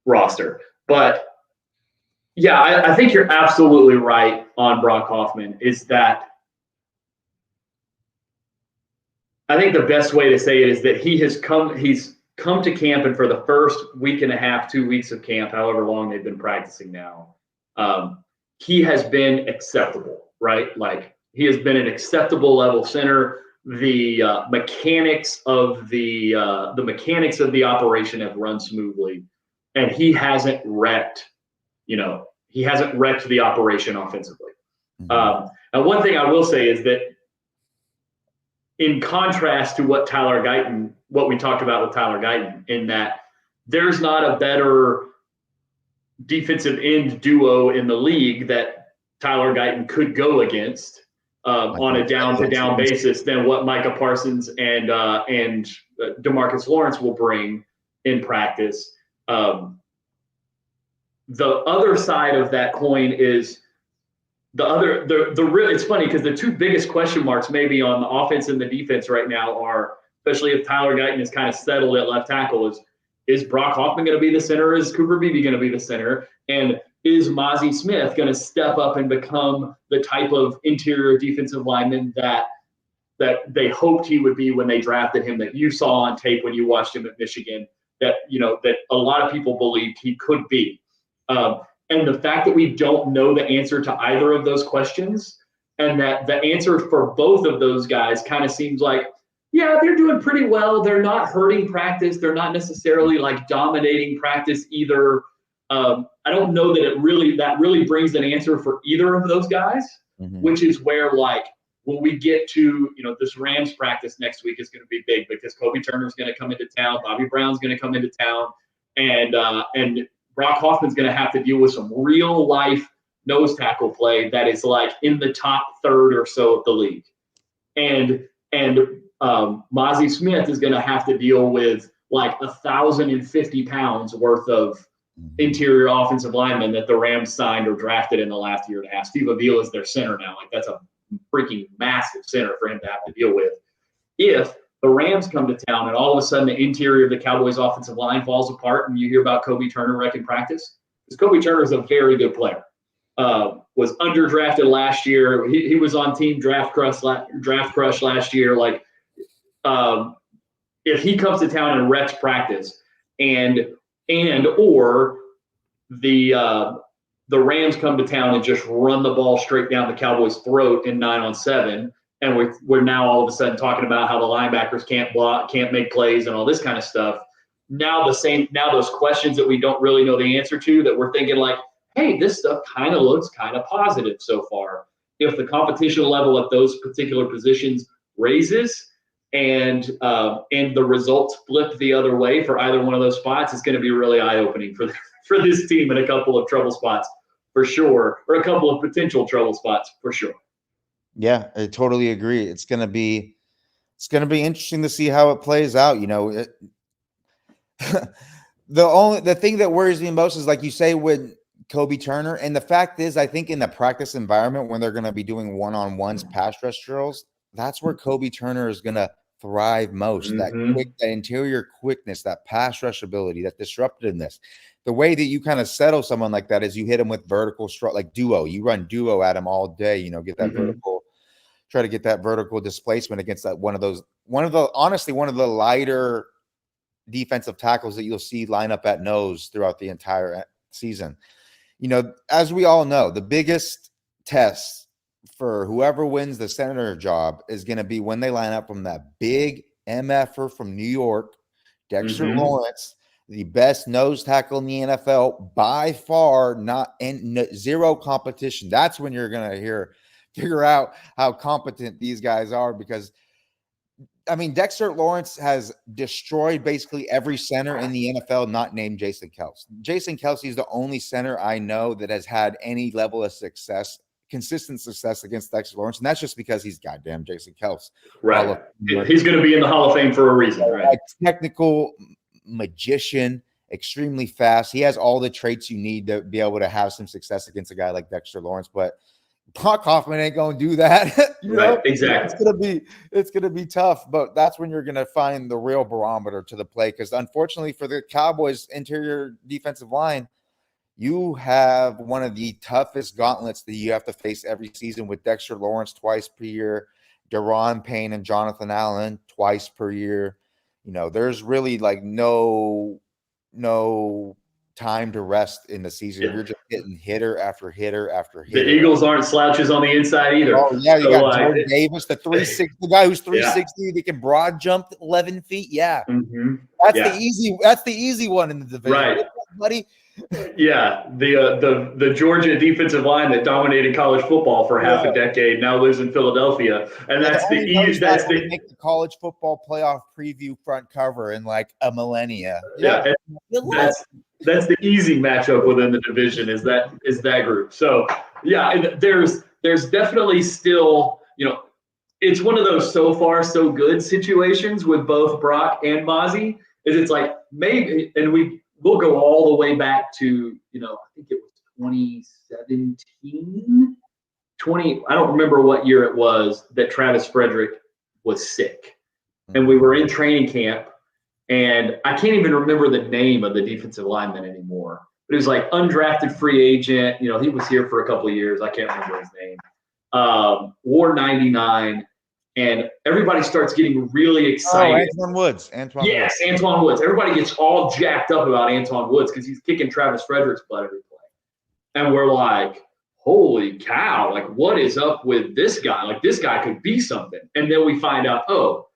roster. But yeah, I think you're absolutely right on Brock Hoffman. Is that I think the best way to say it is that he's come to camp, and for the first week and a half, 2 weeks of camp, however long they've been practicing now, he has been acceptable, right? Like, he has been an acceptable level center. The mechanics of the operation have run smoothly. And he hasn't wrecked the operation offensively. Mm-hmm. And one thing I will say is that, in contrast to what we talked about with Tyler Guyton, in that there's not a better defensive end duo in the league that Tyler Guyton could go against on a down-to-down basis than what Micah Parsons and DeMarcus Lawrence will bring in practice. The other side of that coin is it's funny because the two biggest question marks maybe on the offense and the defense right now are, especially if Tyler Guyton is kind of settled at left tackle, is Brock Hoffman going to be the center? Or is Cooper Beebe going to be the center? And is Mozzie Smith going to step up and become the type of interior defensive lineman that they hoped he would be when they drafted him, that you saw on tape when you watched him at Michigan, that a lot of people believed he could be. And the fact that we don't know the answer to either of those questions, and that the answer for both of those guys kind of seems like, yeah, they're doing pretty well. They're not hurting practice. They're not necessarily like dominating practice either. I don't know that that really brings an answer for either of those guys, which is where, like, when we get to, this Rams practice next week is going to be big, because Kobe Turner's going to come into town, Bobby Brown's going to come into town, and Brock Hoffman's going to have to deal with some real life nose tackle play that is like in the top third or so of the league. And Mozzie Smith is going to have to deal with like 1,050 pounds worth of interior offensive linemen that the Rams signed or drafted in the last year and a half. Steve Avila is their center now. Like, that's a freaking massive center for him to have to deal with. If the Rams come to town and all of a sudden the interior of the Cowboys offensive line falls apart and you hear about Kobe Turner wrecking practice, because Kobe Turner is a very good player. Was underdrafted last year. He was on team draft crush last year. Like, if he comes to town and wrecks practice, or the Rams come to town and just run the ball straight down the Cowboys' throat in 9-on-7, and we're now all of a sudden talking about how the linebackers can't block, can't make plays, and all this kind of stuff. Now those questions that we don't really know the answer to, that we're thinking like, hey, this stuff kind of looks kind of positive so far. If the competition level at those particular positions raises and the results flip the other way for either one of those spots, it's going to be really eye-opening for this team in a couple of trouble spots for sure, or a couple of potential trouble spots for sure. Yeah, I totally agree. It's going to be interesting to see how it plays out. The thing that worries me most is, like you say, with Kobe Turner, and the fact is, I think in the practice environment when they're going to be doing one-on-ones, pass rush drills, that's where Kobe Turner is going to thrive most. That interior quickness, that pass rush ability, that disruptiveness. The way that you kind of settle someone like that is you hit him with vertical like duo. You run duo at him all day. Get that vertical. Try to get that vertical displacement against that one of the lighter defensive tackles that you'll see line up at nose throughout the entire season. As we all know, the biggest test for whoever wins the center job is going to be when they line up from that big MFer from New York, Dexter Lawrence, the best nose tackle in the NFL by far, zero competition. That's when you're going to figure out how competent these guys are, because Dexter Lawrence has destroyed basically every center in the NFL not named Jason Kelce. Jason Kelce is the only center I know that has had any level of success, consistent success against Dexter Lawrence, and that's just because he's goddamn Jason Kelce. Right. He's going to be in the Hall of Fame for a reason, right? Like, technical magician, extremely fast. He has all the traits you need to be able to have some success against a guy like Dexter Lawrence, but Brock Hoffman ain't gonna do that. Right, exactly. It's gonna be tough, but that's when you're gonna find the real barometer to the play. Because unfortunately for the Cowboys interior defensive line, you have one of the toughest gauntlets that you have to face every season, with Dexter Lawrence twice per year, Daron Payne and Jonathan Allen twice per year. There's really like no time to rest in the season. You're just getting hitter after hitter after hitter. The Eagles aren't slouches on the inside either. Oh yeah, you got Jordan Davis, the 360, the guy who's 360, that can broad jump 11 feet. Yeah, that's the easy one in the division, right, buddy. Yeah, the Georgia defensive line that dominated college football for half a decade now lives in Philadelphia, and that's make the college football playoff preview front cover in like a millennia. Yeah, that's the easy matchup within the division is that group. So yeah, and there's definitely still, it's one of those so far so good situations with both Brock and Mozzie. It's like maybe, and we'll go all the way back to, I think it was 2017, I don't remember what year it was, that Travis Frederick was sick. And we were in training camp, and I can't even remember the name of the defensive lineman anymore. but he was like undrafted free agent. You know, he was here for a couple of years. I can't remember his name. Wore 99, and everybody starts getting really excited. Antoine Woods. Yes, Antoine Woods. Everybody gets all jacked up about Antoine Woods because he's kicking Travis Frederick's butt every play. And we're like, holy cow, like what is up with this guy? Like this guy could be something. And then we find out, oh,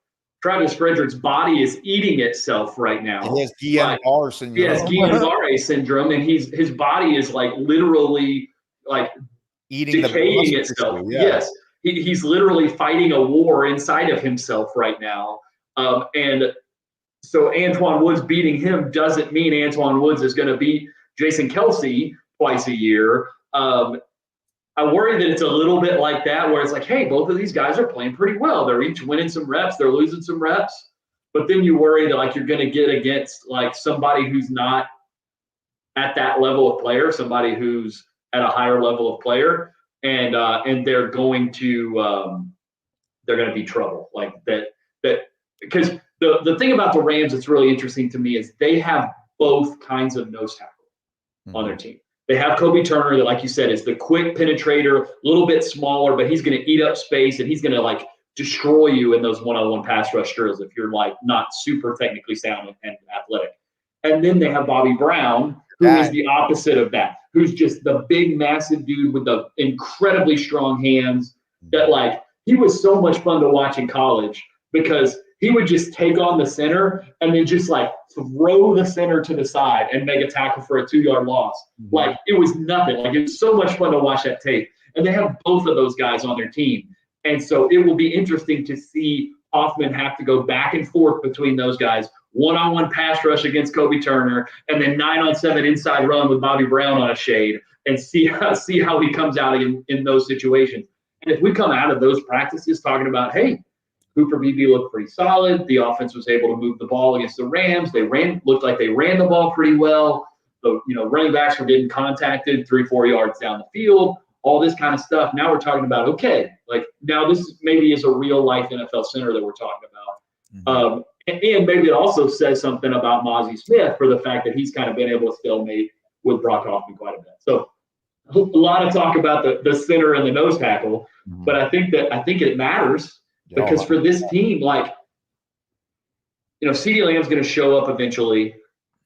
Travis Frederick's body is eating itself right now. He has Guillain-Barré syndrome. He has Guillain-Barré syndrome, and his body is like literally like eating decaying itself. Yeah. Yes, he's literally fighting a war inside of himself right now. And so Antoine Woods beating him doesn't mean Antoine Woods is going to beat Jason Kelce twice a year. I worry that it's a little bit like that, where it's like, hey, both of these guys are playing pretty well. They're each winning some reps. They're losing some reps. But then you worry that like you're going to get against like somebody who's not at that level of player, somebody who's at a higher level of player, and they're going to be trouble like that because the thing about the Rams that's really interesting to me is they have both kinds of nose tackle on their team. They have Kobe Turner that, like you said, is the quick penetrator, a little bit smaller, but he's going to eat up space and he's going to like destroy you in those one-on-one pass rush drills if you're like not super technically sound and athletic. And then they have Bobby Brown, who is the opposite of that, who's just the big, massive dude with the incredibly strong hands that like he was so much fun to watch in college because he would just take on the center and then just like throw the center to the side and make a tackle for a 2-yard loss. Like it was nothing. Like it was so much fun to watch that tape. And they have both of those guys on their team. And so it will be interesting to see Hoffman have to go back and forth between those guys, one-on-one pass rush against Kobe Turner, and then 9-on-7 inside run with Bobby Brown on a shade, and see how he comes out in those situations. And if we come out of those practices talking about, hey, Cooper Beebe looked pretty solid. The offense was able to move the ball against the Rams. Looked like they ran the ball pretty well. The running backs were getting contacted 3-4 yards down the field. All this kind of stuff. Now we're talking about, okay, like now this maybe is a real life NFL center that we're talking about. And maybe it also says something about Mozzie Smith for the fact that he's kind of been able to stalemate with Brock Hoffman quite a bit. So a lot of talk about the center and the nose tackle, but I think it matters. Because for this team, like, CeeDee Lamb's going to show up eventually.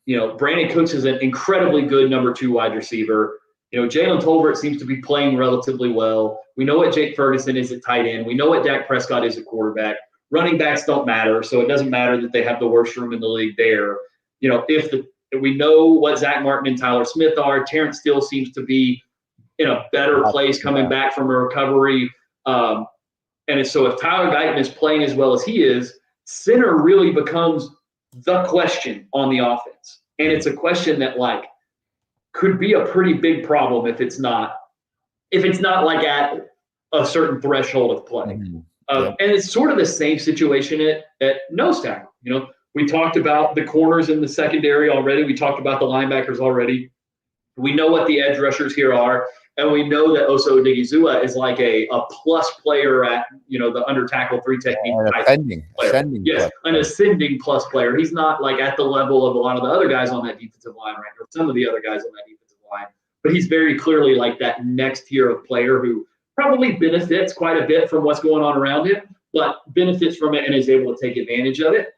Brandon Cooks is an incredibly good number 2 wide receiver. Jalen Tolbert seems to be playing relatively well. We know what Jake Ferguson is at tight end. We know what Dak Prescott is at quarterback. Running backs don't matter, so it doesn't matter that they have the worst room in the league there. If we know what Zach Martin and Tyler Smith are, Terrence Steele seems to be in a better place coming back from a recovery. And so if Tyler Guyton is playing as well as he is, center really becomes the question on the offense. And it's a question that like could be a pretty big problem if it's not like at a certain threshold of play. And it's sort of the same situation at nose tackle. We talked about the corners in the secondary already. We talked about the linebackers already. We know what the edge rushers here are. And we know that Oso Odigizua is like a plus player at, the under tackle 3 technique. An ascending plus player. He's not like at the level of a lot of the other guys on that defensive line right now, some of the other guys on that defensive line. But he's very clearly like that next tier of player who probably benefits quite a bit from what's going on around him, but benefits from it and is able to take advantage of it.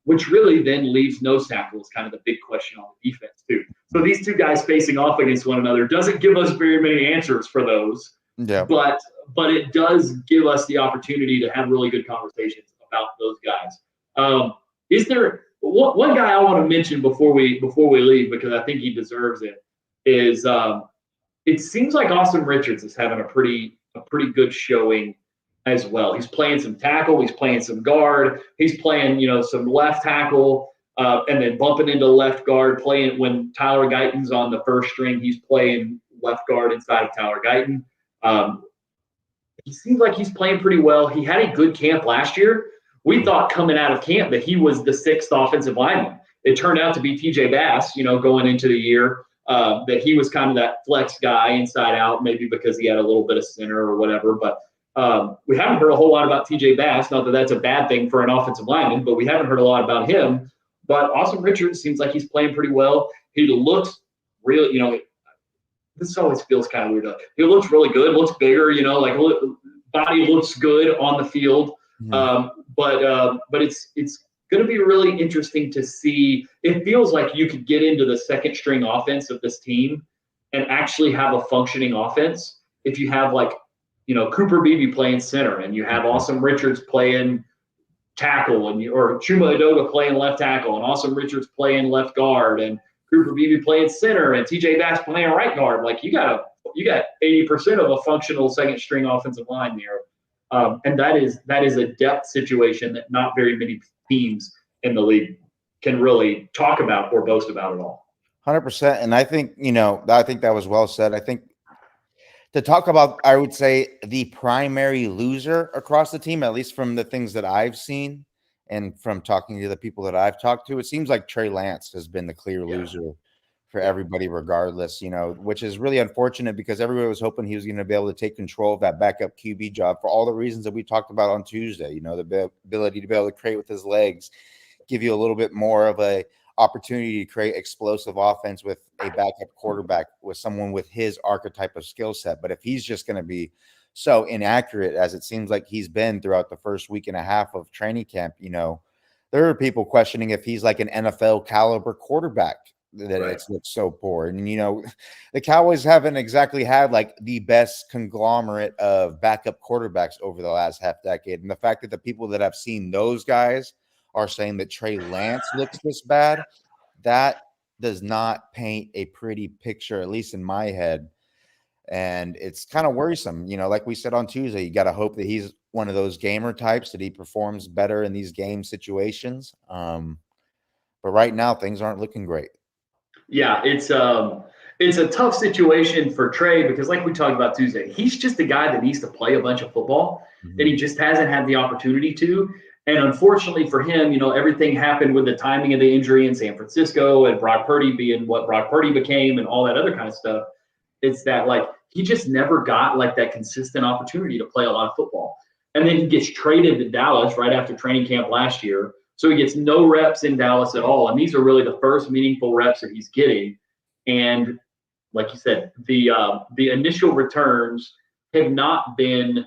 Which really then leaves nose tackle as kind of the big question on the defense too. So these two guys facing off against one another doesn't give us very many answers for those. Yeah. But it does give us the opportunity to have really good conversations about those guys. Is there one guy I want to mention before we leave, because I think he deserves it, is it seems like Austin Richards is having a pretty good showing as well. He's playing some tackle, he's playing some guard, he's playing, some left tackle, and then bumping into left guard, playing when Tyler Guyton's on the first string, he's playing left guard inside of Tyler Guyton. He seems like he's playing pretty well. He had a good camp last year. We thought coming out of camp that he was the 6th offensive lineman. It turned out to be TJ Bass, going into the year, that he was kind of that flex guy inside out, maybe because he had a little bit of center or whatever, but we haven't heard a whole lot about TJ Bass. Not that that's a bad thing for an offensive lineman, but we haven't heard a lot about him. But Austin Richards seems like he's playing pretty well. He looks really, this always feels kind of weird. He looks really good, looks bigger, like body looks good on the field. But it's going to be really interesting to see. It feels like you could get into the second string offense of this team and actually have a functioning offense if you have Cooper Beebe playing center and you have Awesome Richards playing tackle or Chuma Edoga playing left tackle and Awesome Richards playing left guard and Cooper Beebe playing center and TJ Bass playing right guard. Like you got 80% of a functional second string offensive line there. And that is a depth situation that not very many teams in the league can really talk about or boast about at all. 100%. And I think, I think that was well said. I think to talk about, I would say the primary loser across the team, at least from the things that I've seen and from talking to the people that I've talked to, it seems like Trey Lance has been the clear loser for everybody regardless, which is really unfortunate because everybody was hoping he was going to be able to take control of that backup QB job for all the reasons that we talked about on Tuesday, the ability to be able to create with his legs, give you a little bit more of a opportunity to create explosive offense with a backup quarterback, with someone with his archetype of skill set. But if he's just going to be so inaccurate as it seems like he's been throughout the first week and a half of training camp, there are people questioning if he's like an NFL caliber quarterback that it's looked so poor. And, the Cowboys haven't exactly had like the best conglomerate of backup quarterbacks over the last half decade. And the fact that the people that have seen those guys are saying that Trey Lance looks this bad, that does not paint a pretty picture, at least in my head. And it's kind of worrisome. Like we said on Tuesday, you got to hope that he's one of those gamer types, that he performs better in these game situations. But right now, things aren't looking great. Yeah, it's a tough situation for Trey because, like we talked about Tuesday, he's just a guy that needs to play a bunch of football, and he just hasn't had the opportunity to. And unfortunately for him, everything happened with the timing of the injury in San Francisco and Brock Purdy being what Brock Purdy became and all that other kind of stuff. It's that he just never got that consistent opportunity to play a lot of football. And then he gets traded to Dallas right after training camp last year. So he gets no reps in Dallas at all. And these are really the first meaningful reps that he's getting. And like you said, the initial returns have not been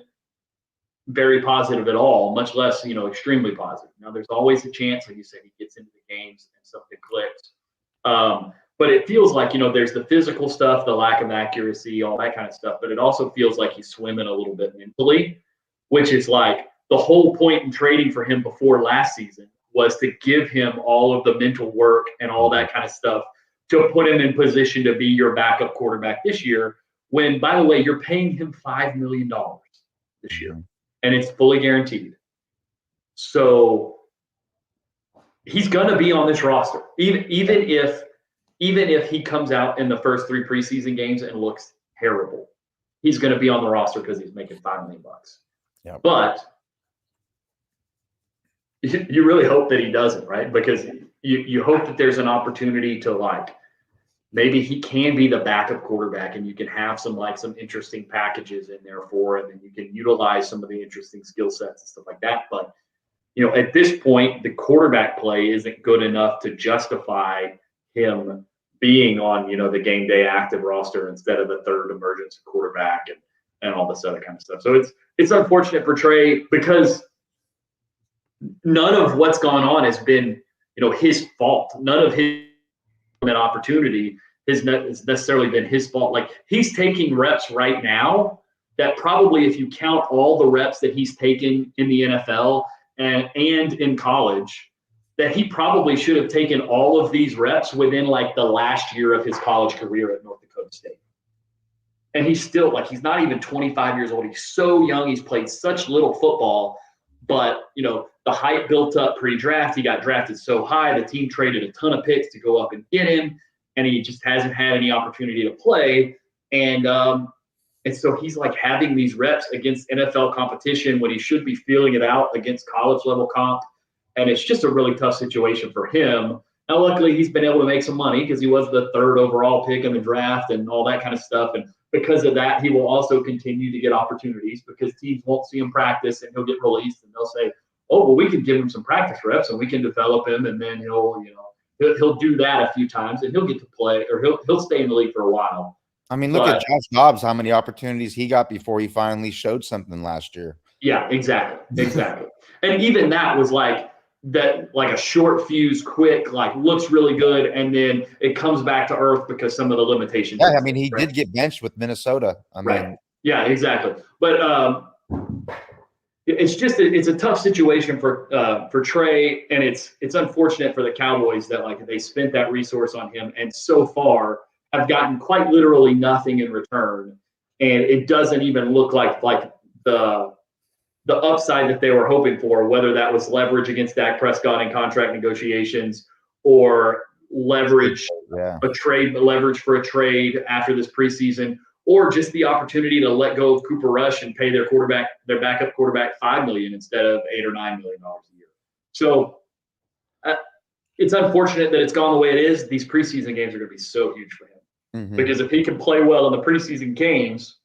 very positive at all, much less, extremely positive. Now, there's always a chance, like you said, he gets into the games and something clicks. But it feels like, there's the physical stuff, the lack of accuracy, all that kind of stuff. But it also feels like he's swimming a little bit mentally, which is like the whole point in trading for him before last season was to give him all of the mental work and all that kind of stuff to put him in position to be your backup quarterback this year. When, by the way, you're paying him $5 million this year, and it's fully guaranteed. So he's going to be on this roster, even if he comes out in the first 3 preseason games and looks terrible. He's going to be on the roster because he's making $5 million. Yep. But you really hope that he doesn't, right? Because you hope that there's an opportunity to maybe he can be the backup quarterback and you can have some interesting packages in there for him and you can utilize some of the interesting skill sets and stuff like that. But, at this point, the quarterback play isn't good enough to justify him being on, the game day active roster instead of the third emergence quarterback and all this other kind of stuff. So it's unfortunate for Trey because none of what's gone on has been, his fault. None of his opportunity has necessarily been his fault. He's taking reps right now that probably, if you count all the reps that he's taken in the NFL and in college, that he probably should have taken all of these reps within the last year of his college career at North Dakota State. And he's still he's not even 25 years old. He's so young. He's played such little football, but the hype built up pre-draft. He got drafted so high. The team traded a ton of picks to go up and get him, and he just hasn't had any opportunity to play. And so he's having these reps against NFL competition when he should be feeling it out against college level comp. And it's just a really tough situation for him. Now, luckily, he's been able to make some money because he was the 3rd overall pick in the draft and all that kind of stuff. And because of that, he will also continue to get opportunities because teams won't see him practice and he'll get released and they'll say, oh, well, we can give him some practice reps and we can develop him and then he'll he'll do that a few times, and he'll get to play, or he'll stay in the league for a while. I mean, look at Josh Dobbs, how many opportunities he got before he finally showed something last year. Yeah, exactly. And even that was like a short fuse, quick, like looks really good, and then it comes back to earth because some of the limitations. Yeah, I mean, he did get benched with Minnesota. I mean, yeah, exactly. But it's a tough situation for Trey, and it's unfortunate for the Cowboys that like they spent that resource on him, and so far have gotten quite literally nothing in return, and it doesn't even look like the upside that they were hoping for, whether that was leverage against Dak Prescott in contract negotiations or leverage for a trade after this preseason, or just the opportunity to let go of Cooper Rush and pay their backup quarterback $5 million instead of $8 or $9 million a year. So it's unfortunate that it's gone the way it is. These preseason games are going to be so huge for him because if he can play well in the preseason games,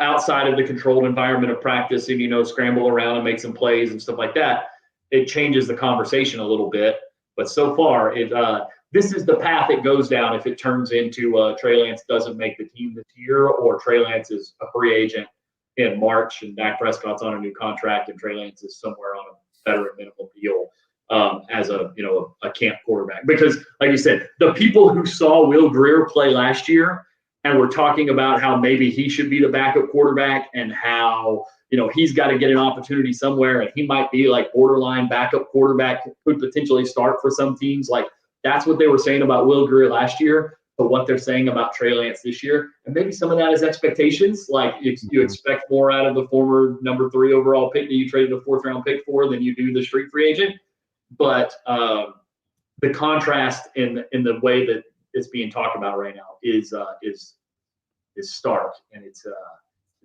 outside of the controlled environment of practice and, scramble around and make some plays and stuff like that, it changes the conversation a little bit. But so far, this is the path it goes down if it turns into Trey Lance doesn't make the team this year, or Trey Lance is a free agent in March and Dak Prescott's on a new contract and Trey Lance is somewhere on a veteran minimum deal as a camp quarterback. Because, like you said, the people who saw Will Grier play last year and we're talking about how maybe he should be the backup quarterback and how, he's got to get an opportunity somewhere and he might be like borderline backup quarterback, could potentially start for some teams. Like that's what they were saying about Will Grier last year, but what they're saying about Trey Lance this year. And maybe some of that is expectations. Like you expect more out of the former number 3 overall pick that you traded a 4th round pick for than you do the street free agent. But the contrast in the way that it's being talked about right now is stark, and it's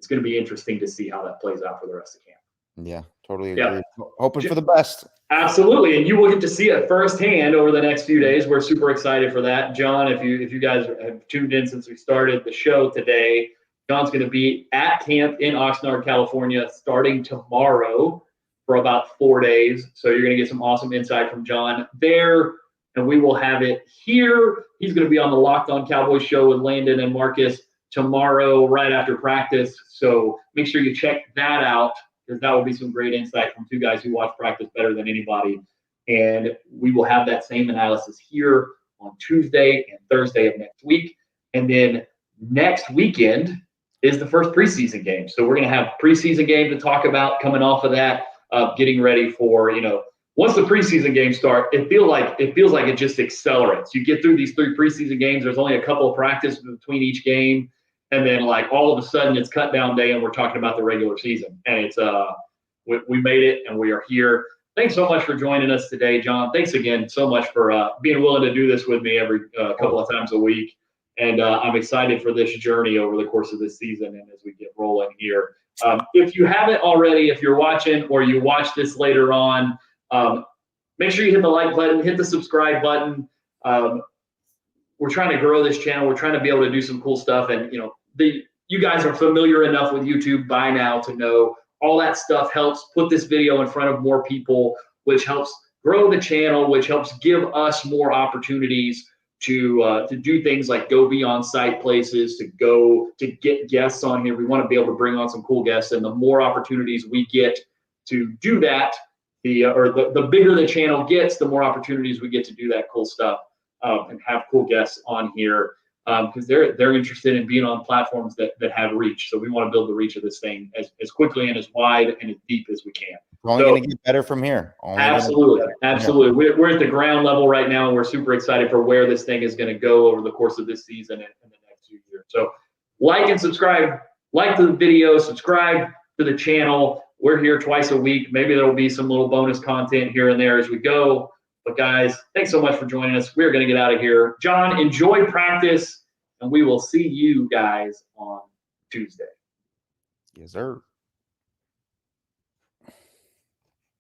going to be interesting to see how that plays out for the rest of camp. Yeah, totally agree. Yeah. Hoping for the best. Absolutely, and you will get to see it firsthand over the next few days. We're super excited for that. John, if you guys have tuned in since we started the show today, John's going to be at camp in Oxnard, California, starting tomorrow for about 4 days. So you're going to get some awesome insight from John there, and we will have it here. He's going to be on the Locked On Cowboys show with Landon and Marcus tomorrow right after practice. So make sure you check that out, because that will be some great insight from 2 guys who watch practice better than anybody. And we will have that same analysis here on Tuesday and Thursday of next week. And then next weekend is the first preseason game. So we're going to have preseason game to talk about coming off of that, getting ready for, once the preseason games start, it feels like it just accelerates. You get through these 3 preseason games, there's only a couple of practices between each game. And then, like, all of a sudden, it's cut down day, and we're talking about the regular season. And it's we made it, and we are here. Thanks so much for joining us today, John. Thanks again so much for being willing to do this with me every couple of times a week. And I'm excited for this journey over the course of this season and as we get rolling here. If you haven't already, if you're watching or you watch this later on, make sure you hit the like button, hit the subscribe button. We're trying to grow this channel. We're trying to be able to do some cool stuff. And, you guys are familiar enough with YouTube by now to know all that stuff helps put this video in front of more people, which helps grow the channel, which helps give us more opportunities to do things like go be on site places, to get guests on here. We want to be able to bring on some cool guests, and the more opportunities we get to do that, the bigger the channel gets, the more opportunities we get to do that cool stuff and have cool guests on here. Because they're interested in being on platforms that have reach. So we want to build the reach of this thing as quickly and as wide and as deep as we can. We're only going to get better from here. Absolutely. We're at the ground level right now, and we're super excited for where this thing is going to go over the course of this season and the next few years. So like and subscribe. Like the video, subscribe to the channel. We're here twice a week. Maybe there will be some little bonus content here and there as we go. But guys, thanks so much for joining us. We're going to get out of here. John, enjoy practice, and we will see you guys on Tuesday. Yes, sir.